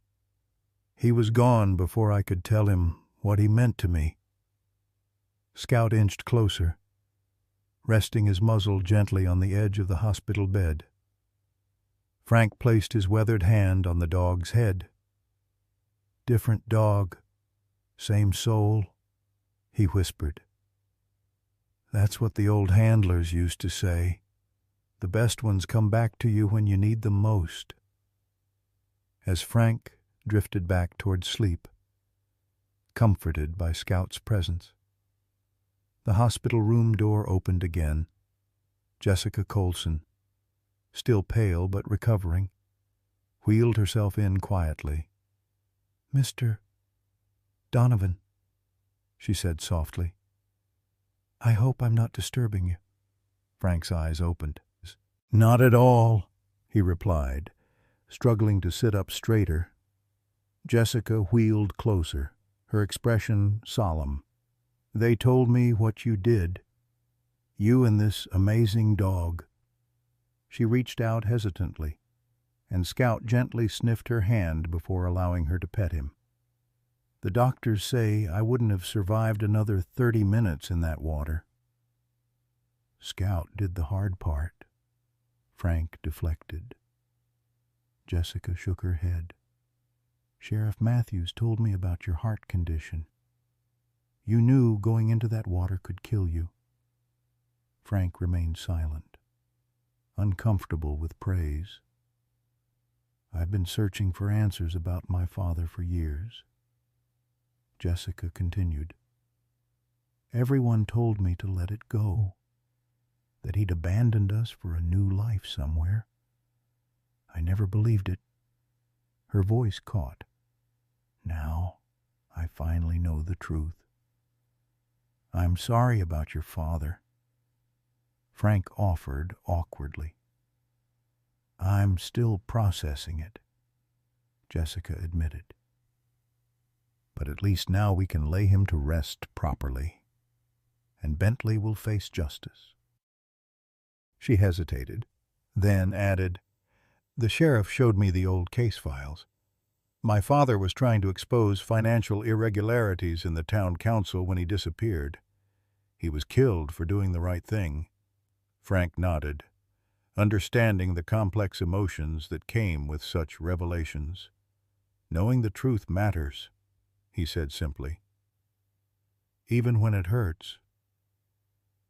He was gone before I could tell him what he meant to me." Scout inched closer, resting his muzzle gently on the edge of the hospital bed. Frank placed his weathered hand on the dog's head. "Different dog, same soul," he whispered. "That's what the old handlers used to say. The best ones come back to you when you need them most." As Frank drifted back toward sleep, comforted by Scout's presence, the hospital room door opened again. Jessica Colson, still pale but recovering, wheeled herself in quietly. "Mr. Donovan," she said softly. "I hope I'm not disturbing you." Frank's eyes opened. "Not at all," he replied, struggling to sit up straighter. Jessica wheeled closer, her expression solemn. "They told me what you did. You and this amazing dog." She reached out hesitantly, and Scout gently sniffed her hand before allowing her to pet him. "The doctors say I wouldn't have survived another 30 minutes in that water." "Scout did the hard part," Frank deflected. Jessica shook her head. "Sheriff Matthews told me about your heart condition. You knew going into that water could kill you." Frank remained silent, uncomfortable with praise. "I've been searching for answers about my father for years." Jessica continued. "Everyone told me to let it go, that he'd abandoned us for a new life somewhere. I never believed it." Her voice caught. "Now, I finally know the truth. I'm sorry about your father." Frank offered awkwardly. "I'm still processing it," Jessica admitted. "But at least now we can lay him to rest properly, and Bentley will face justice." She hesitated, then added, "The sheriff showed me the old case files. My father was trying to expose financial irregularities in the town council when he disappeared. He was killed for doing the right thing." Frank nodded, understanding the complex emotions that came with such revelations. "Knowing the truth matters," he said simply. "Even when it hurts."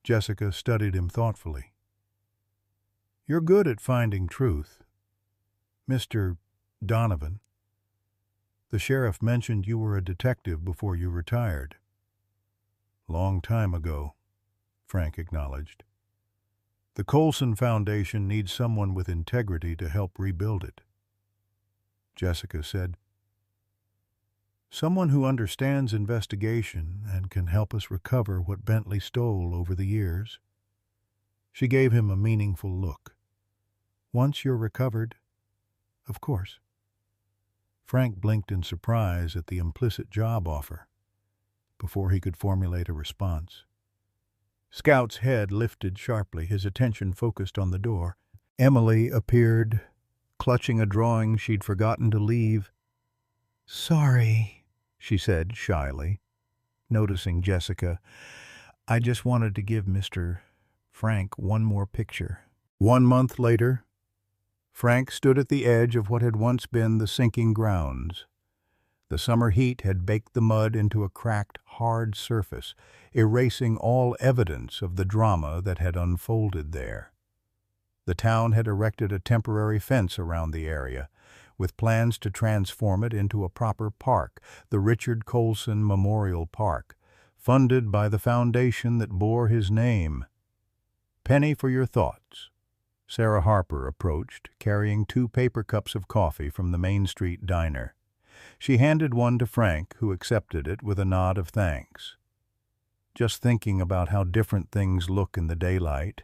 Jessica studied him thoughtfully. "You're good at finding truth. Mr. Donovan, the sheriff mentioned you were a detective before you retired." "Long time ago," Frank acknowledged. "The Colson Foundation needs someone with integrity to help rebuild it." Jessica said, Someone who understands investigation and can help us recover what Bentley stole over the years. She gave him a meaningful look. Once you're recovered, of course. Frank blinked in surprise at the implicit job offer before he could formulate a response. Scout's head lifted sharply, his attention focused on the door. Emily appeared, clutching a drawing she'd forgotten to leave. "Sorry," she said shyly, noticing Jessica. "I just wanted to give Mr. Frank one more picture." 1 month later, Frank stood at the edge of what had once been the sinking grounds. The summer heat had baked the mud into a cracked, hard surface, erasing all evidence of the drama that had unfolded there. The town had erected a temporary fence around the area, with plans to transform it into a proper park, the Richard Colson Memorial Park, funded by the foundation that bore his name. "Penny for your thoughts." Sarah Harper approached, carrying 2 paper cups of coffee from the Main Street diner. She handed one to Frank, who accepted it with a nod of thanks. "Just thinking about how different things look in the daylight,"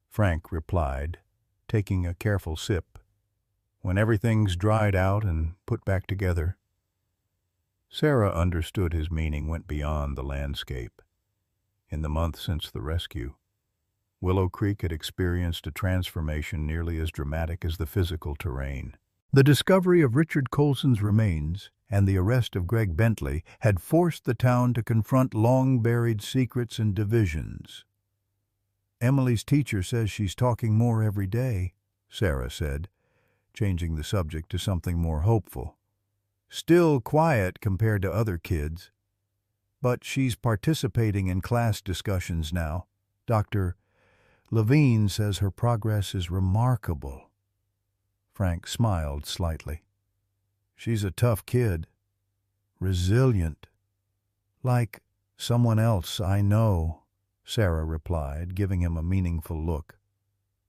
Frank replied, taking a careful sip. "When everything's dried out and put back together." Sarah understood his meaning went beyond the landscape. In the month since the rescue, Willow Creek had experienced a transformation nearly as dramatic as the physical terrain. The discovery of Richard Colson's remains and the arrest of Greg Bentley had forced the town to confront long-buried secrets and divisions. "Emily's teacher says she's talking more every day," Sarah said, changing the subject to something more hopeful. "Still quiet compared to other kids, but she's participating in class discussions now. Dr. Levine says her progress is remarkable." Frank smiled slightly. "She's a tough kid. Resilient. Like someone else I know," Sarah replied, giving him a meaningful look.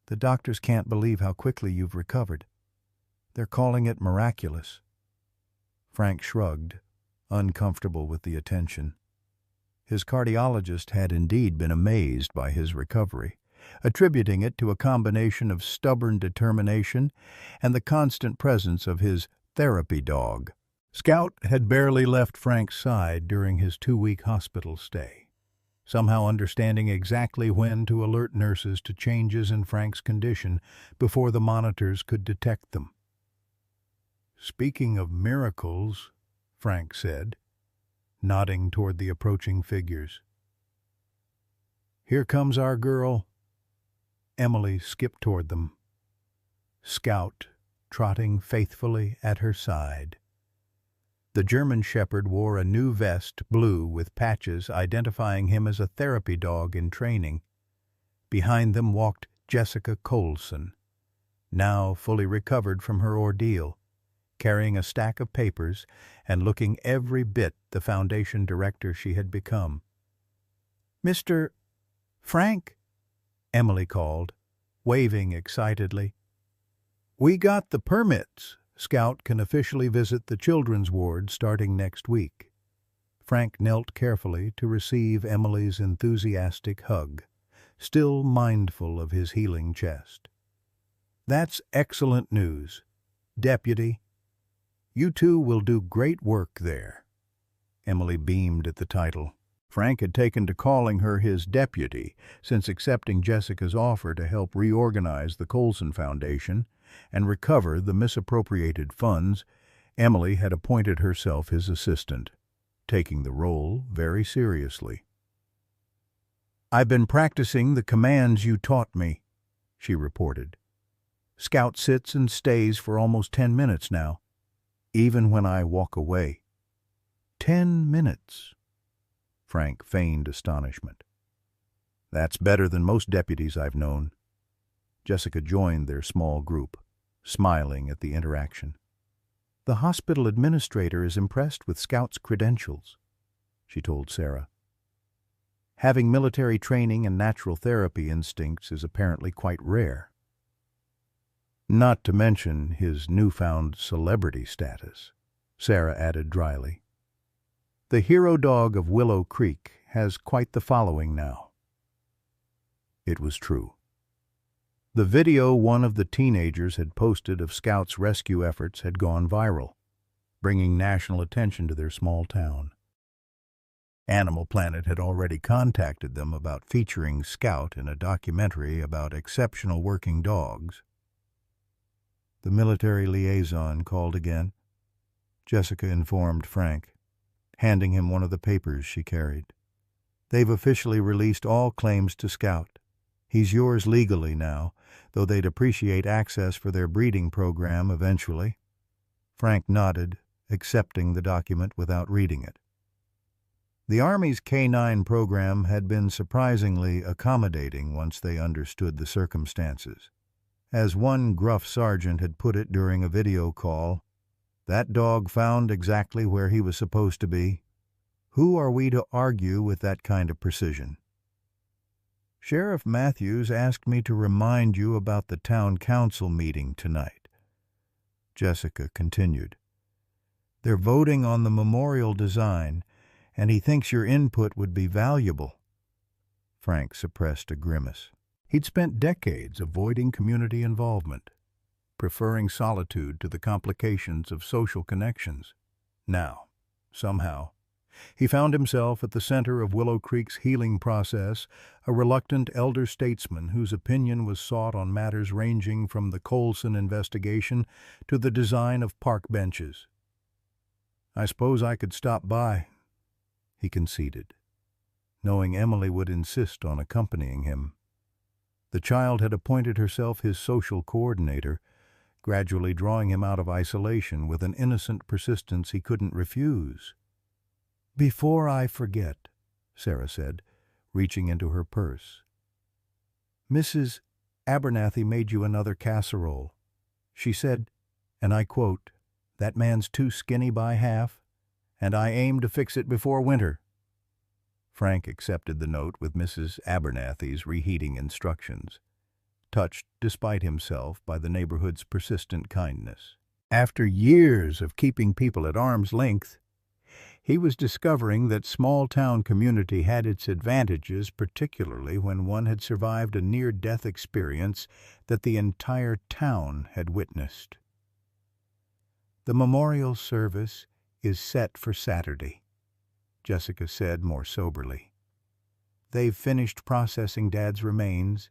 "The doctors can't believe how quickly you've recovered. They're calling it miraculous." Frank shrugged, uncomfortable with the attention. His cardiologist had indeed been amazed by his recovery, attributing it to a combination of stubborn determination and the constant presence of his therapy dog. Scout had barely left Frank's side during his 2-week hospital stay, somehow understanding exactly when to alert nurses to changes in Frank's condition before the monitors could detect them. "Speaking of miracles," Frank said, nodding toward the approaching figures. "Here comes our girl." Emily skipped toward them, Scout trotting faithfully at her side. The German Shepherd wore a new vest, blue, with patches identifying him as a therapy dog in training. Behind them walked Jessica Colson, now fully recovered from her ordeal, carrying a stack of papers and looking every bit the foundation director she had become. "Mr. Frank," Emily called, waving excitedly. "We got the permits. Scout can officially visit the children's ward starting next week." Frank knelt carefully to receive Emily's enthusiastic hug, still mindful of his healing chest. "That's excellent news. Deputy, you two will do great work there." Emily beamed at the title. Frank had taken to calling her his deputy since accepting Jessica's offer to help reorganize the Colson Foundation and recover the misappropriated funds. Emily had appointed herself his assistant, taking the role very seriously. "I've been practicing the commands you taught me," she reported. "Scout sits and stays for almost 10 minutes now, even when I walk away." 10 minutes. Frank feigned astonishment. "That's better than most deputies I've known." Jessica joined their small group, smiling at the interaction. "The hospital administrator is impressed with Scout's credentials," she told Sarah. "Having military training and natural therapy instincts is apparently quite rare. Not to mention his newfound celebrity status," Sarah added dryly. The hero dog of Willow Creek has quite the following now." It was true. The video one of the teenagers had posted of Scouts' rescue efforts had gone viral, bringing national attention to their small town. Animal Planet had already contacted them about featuring Scout in a documentary about exceptional working dogs. The military liaison called again. Jessica informed Frank, handing him one of the papers she carried. "They've officially released all claims to Scout. He's yours legally now, though they'd appreciate access for their breeding program eventually." Frank nodded, accepting the document without reading it. The Army's K-9 program had been surprisingly accommodating once they understood the circumstances. As one gruff sergeant had put it during a video call, "That dog found exactly where he was supposed to be. Who are we to argue with that kind of precision?" "Sheriff Matthews asked me to remind you about the town council meeting tonight," Jessica continued. "They're voting on the memorial design, and he thinks your input would be valuable." Frank suppressed a grimace. He'd spent decades avoiding community involvement, preferring solitude to the complications of social connections. Now, somehow, he found himself at the center of Willow Creek's healing process, a reluctant elder statesman whose opinion was sought on matters ranging from the Colson investigation to the design of park benches. "I suppose I could stop by," he conceded, knowing Emily would insist on accompanying him. The child had appointed herself his social coordinator, gradually drawing him out of isolation with an innocent persistence he couldn't refuse. "Before I forget," Sarah said, reaching into her purse, "Mrs. Abernathy made you another casserole. She said, and I quote, 'That man's too skinny by half, and I aim to fix it before winter.'" Frank accepted the note with Mrs. Abernathy's reheating instructions, touched despite himself by the neighborhood's persistent kindness. After years of keeping people at arm's length, he was discovering that small-town community had its advantages, particularly when one had survived a near-death experience that the entire town had witnessed. "The memorial service is set for Saturday," Jessica said more soberly. "They've finished processing Dad's remains.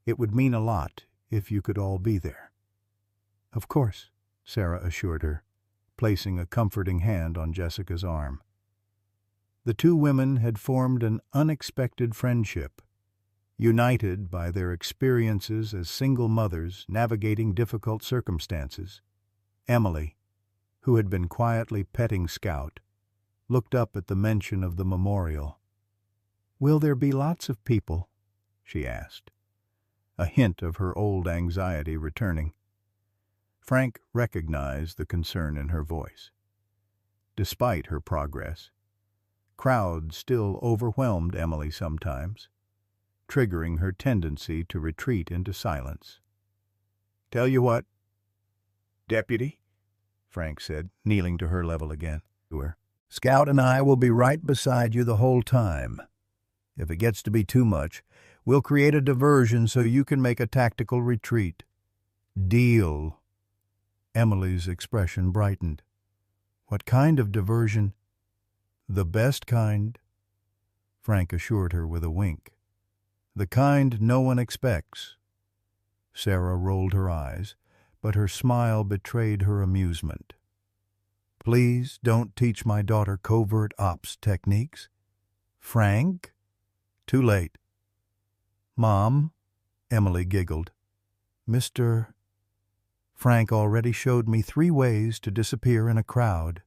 It would mean a lot if you could all be there." "Of course," Sarah assured her, placing a comforting hand on Jessica's arm. The two women had formed an unexpected friendship, united by their experiences as single mothers navigating difficult circumstances. Emily, who had been quietly petting Scout, looked up at the mention of the memorial. "Will there be lots of people?" she asked, a hint of her old anxiety returning. Frank recognized the concern in her voice. Despite her progress, crowds still overwhelmed Emily sometimes, triggering her tendency to retreat into silence. "Tell you what, Deputy," Frank said, kneeling to her level again. "Scout and I will be right beside you the whole time. If it gets to be too much, we'll create a diversion so you can make a tactical retreat. Deal?" Emily's expression brightened. "What kind of diversion?" "The best kind," Frank assured her with a wink. "The kind no one expects." Sarah rolled her eyes, but her smile betrayed her amusement. "Please don't teach my daughter covert ops techniques." "Frank?" "Too late." "Mom," Emily giggled. "Mr. Frank already showed me 3 ways to disappear in a crowd."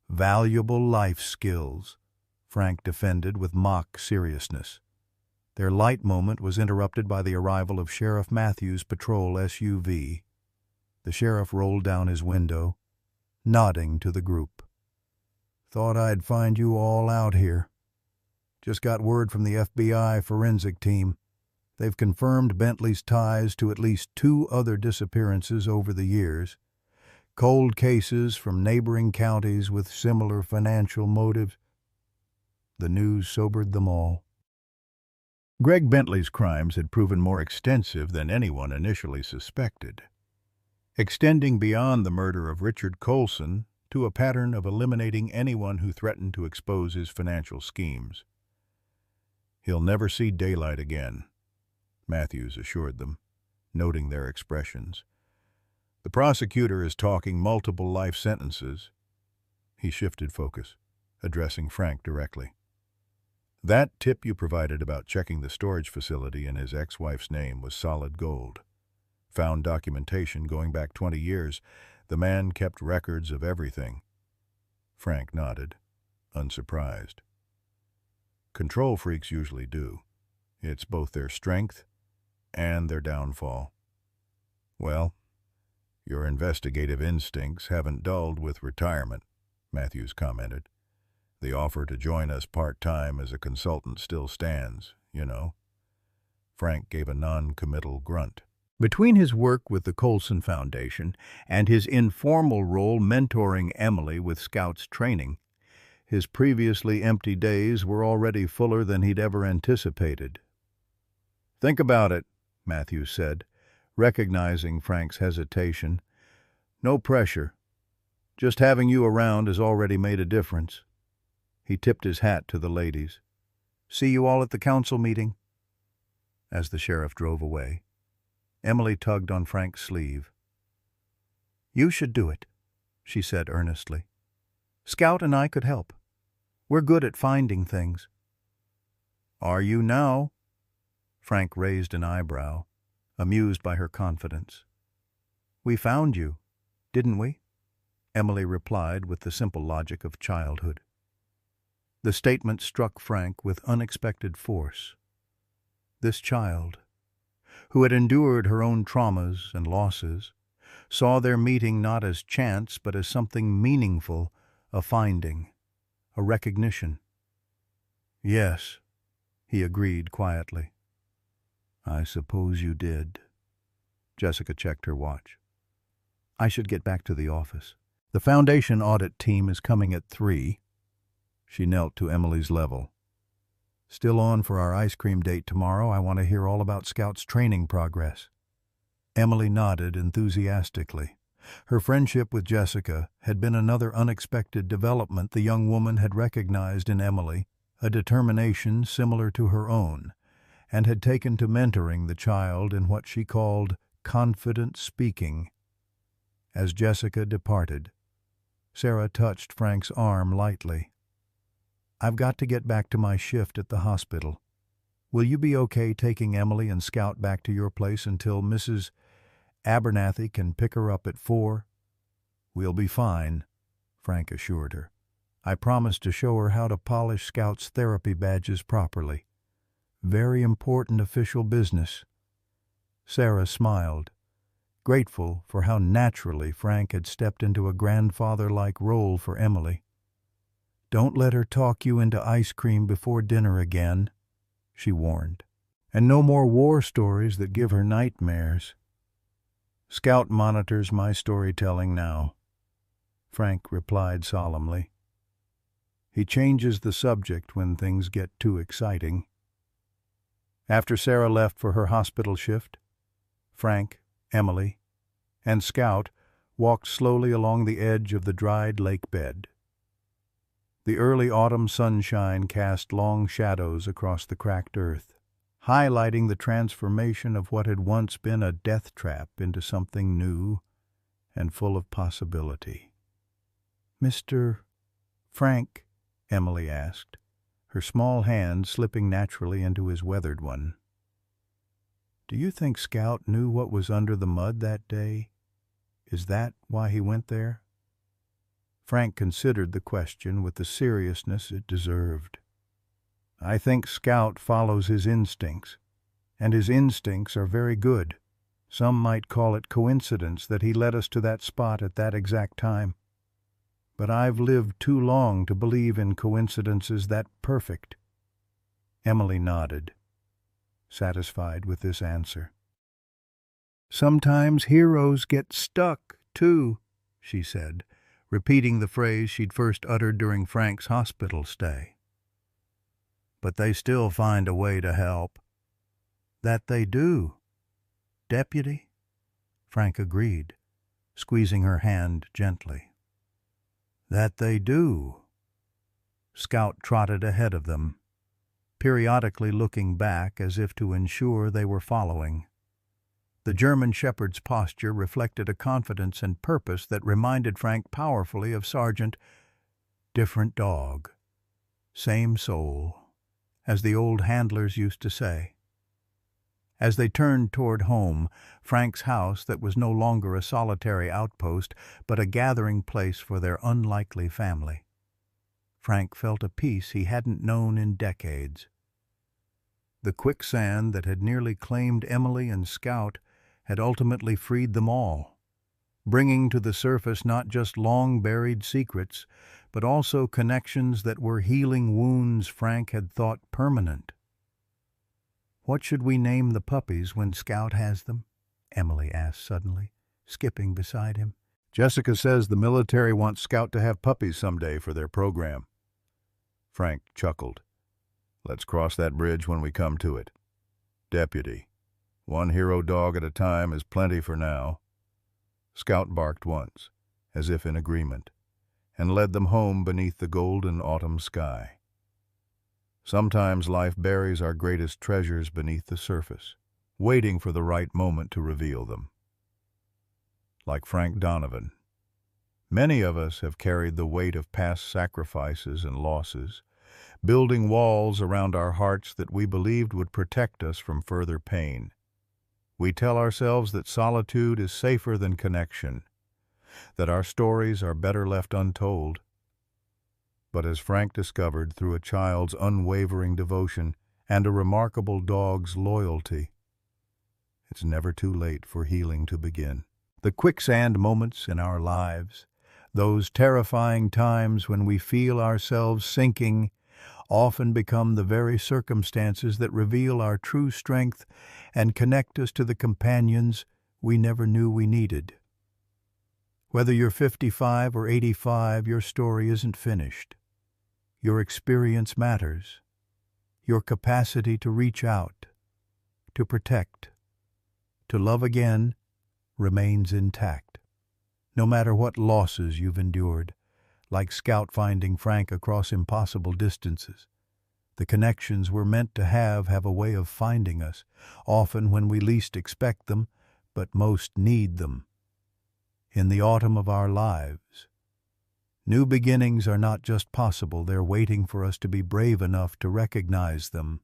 "Valuable life skills," Frank defended with mock seriousness. Their light moment was interrupted by the arrival of Sheriff Matthews' patrol SUV. The sheriff rolled down his window, nodding to the group. "Thought I'd find you all out here. Just got word from the FBI forensic team. They've confirmed Bentley's ties to at least 2 other disappearances over the years. Cold cases from neighboring counties with similar financial motives. The news sobered them all. Greg Bentley's crimes had proven more extensive than anyone initially suspected, extending beyond the murder of Richard Colson to a pattern of eliminating anyone who threatened to expose his financial schemes. "He'll never see daylight again," Matthews assured them, noting their expressions. "The prosecutor is talking multiple life sentences." He shifted focus, addressing Frank directly. "That tip you provided about checking the storage facility in his ex-wife's name was solid gold. Found documentation going back 20 years. The man kept records of everything." Frank nodded, unsurprised. "Control freaks usually do. It's both their strength and their downfall." "Well, your investigative instincts haven't dulled with retirement," Matthews commented. "The offer to join us part-time as a consultant still stands, you know." Frank gave a non-committal grunt. Between his work with the Colson Foundation and his informal role mentoring Emily with Scouts training, his previously empty days were already fuller than he'd ever anticipated. "Think about it," Matthews said, recognizing Frank's hesitation. "No pressure. Just having you around has already made a difference." He tipped his hat to the ladies. "See you all at the council meeting." As the sheriff drove away, Emily tugged on Frank's sleeve. "You should do it," she said earnestly. "Scout and I could help. We're good at finding things." "Are you now?" Frank raised an eyebrow, amused by her confidence. "We found you, didn't we?" Emily replied with the simple logic of childhood. The statement struck Frank with unexpected force. This child, who had endured her own traumas and losses, saw their meeting not as chance but as something meaningful, a finding, a recognition. "Yes," he agreed quietly. "I suppose you did." Jessica checked her watch. "I should get back to the office. The Foundation audit team is coming at 3. She knelt to Emily's level. "Still on for our ice cream date tomorrow? I want to hear all about Scout's training progress." Emily nodded enthusiastically. Her friendship with Jessica had been another unexpected development. The young woman had recognized in Emily a determination similar to her own, and had taken to mentoring the child in what she called confident speaking. As Jessica departed, Sarah touched Frank's arm lightly. "I've got to get back to my shift at the hospital. Will you be okay taking Emily and Scout back to your place until Mrs. Abernathy can pick her up at 4? "We'll be fine," Frank assured her. "I promised to show her how to polish Scout's therapy badges properly. Very important official business." Sarah smiled, grateful for how naturally Frank had stepped into a grandfather-like role for Emily. "Don't let her talk you into ice cream before dinner again," she warned. "And no more war stories that give her nightmares." "Scout monitors my storytelling now," Frank replied solemnly. "He changes the subject when things get too exciting." After Sarah left for her hospital shift, Frank, Emily, and Scout walked slowly along the edge of the dried lake bed. The early autumn sunshine cast long shadows across the cracked earth, highlighting the transformation of what had once been a death trap into something new and full of possibility. "Mr. Frank?" Emily asked, her small hand slipping naturally into his weathered one. "Do you think Scout knew what was under the mud that day? Is that why he went there?" Frank considered the question with the seriousness it deserved. "I think Scout follows his instincts, and his instincts are very good. Some might call it coincidence that he led us to that spot at that exact time. But I've lived too long to believe in coincidences that perfect." Emily nodded, satisfied with this answer. "Sometimes heroes get stuck, too," she said, repeating the phrase she'd first uttered during Frank's hospital stay. "But they still find a way to help." "That they do, Deputy," Frank agreed, squeezing her hand gently. "That they do." Scout trotted ahead of them, periodically looking back as if to ensure they were following. The German shepherd's posture reflected a confidence and purpose that reminded Frank powerfully of Sergeant "Different dog, same soul," as the old handlers used to say. As they turned toward home, Frank's house that was no longer a solitary outpost, but a gathering place for their unlikely family, Frank felt a peace he hadn't known in decades. The quicksand that had nearly claimed Emily and Scout had ultimately freed them all, bringing to the surface not just long-buried secrets, but also connections that were healing wounds Frank had thought permanent. "What should we name the puppies when Scout has them?" Emily asked suddenly, skipping beside him. "Jessica says the military wants Scout to have puppies someday for their program." Frank chuckled. "Let's cross that bridge when we come to it. Deputy, one hero dog at a time is plenty for now." Scout barked once, as if in agreement, and led them home beneath the golden autumn sky. Sometimes life buries our greatest treasures beneath the surface, waiting for the right moment to reveal them. Like Frank Donovan, many of us have carried the weight of past sacrifices and losses, building walls around our hearts that we believed would protect us from further pain. We tell ourselves that solitude is safer than connection, that our stories are better left untold. But as Frank discovered through a child's unwavering devotion and a remarkable dog's loyalty, it's never too late for healing to begin. The quicksand moments in our lives, those terrifying times when we feel ourselves sinking, often become the very circumstances that reveal our true strength and connect us to the companions we never knew we needed. Whether you're 55 or 85, your story isn't finished. Your experience matters. Your capacity to reach out, to protect, to love again remains intact. No matter what losses you've endured, like Scout finding Frank across impossible distances, the connections we're meant to have a way of finding us, often when we least expect them, but most need them. In the autumn of our lives, new beginnings are not just possible, they're waiting for us to be brave enough to recognize them.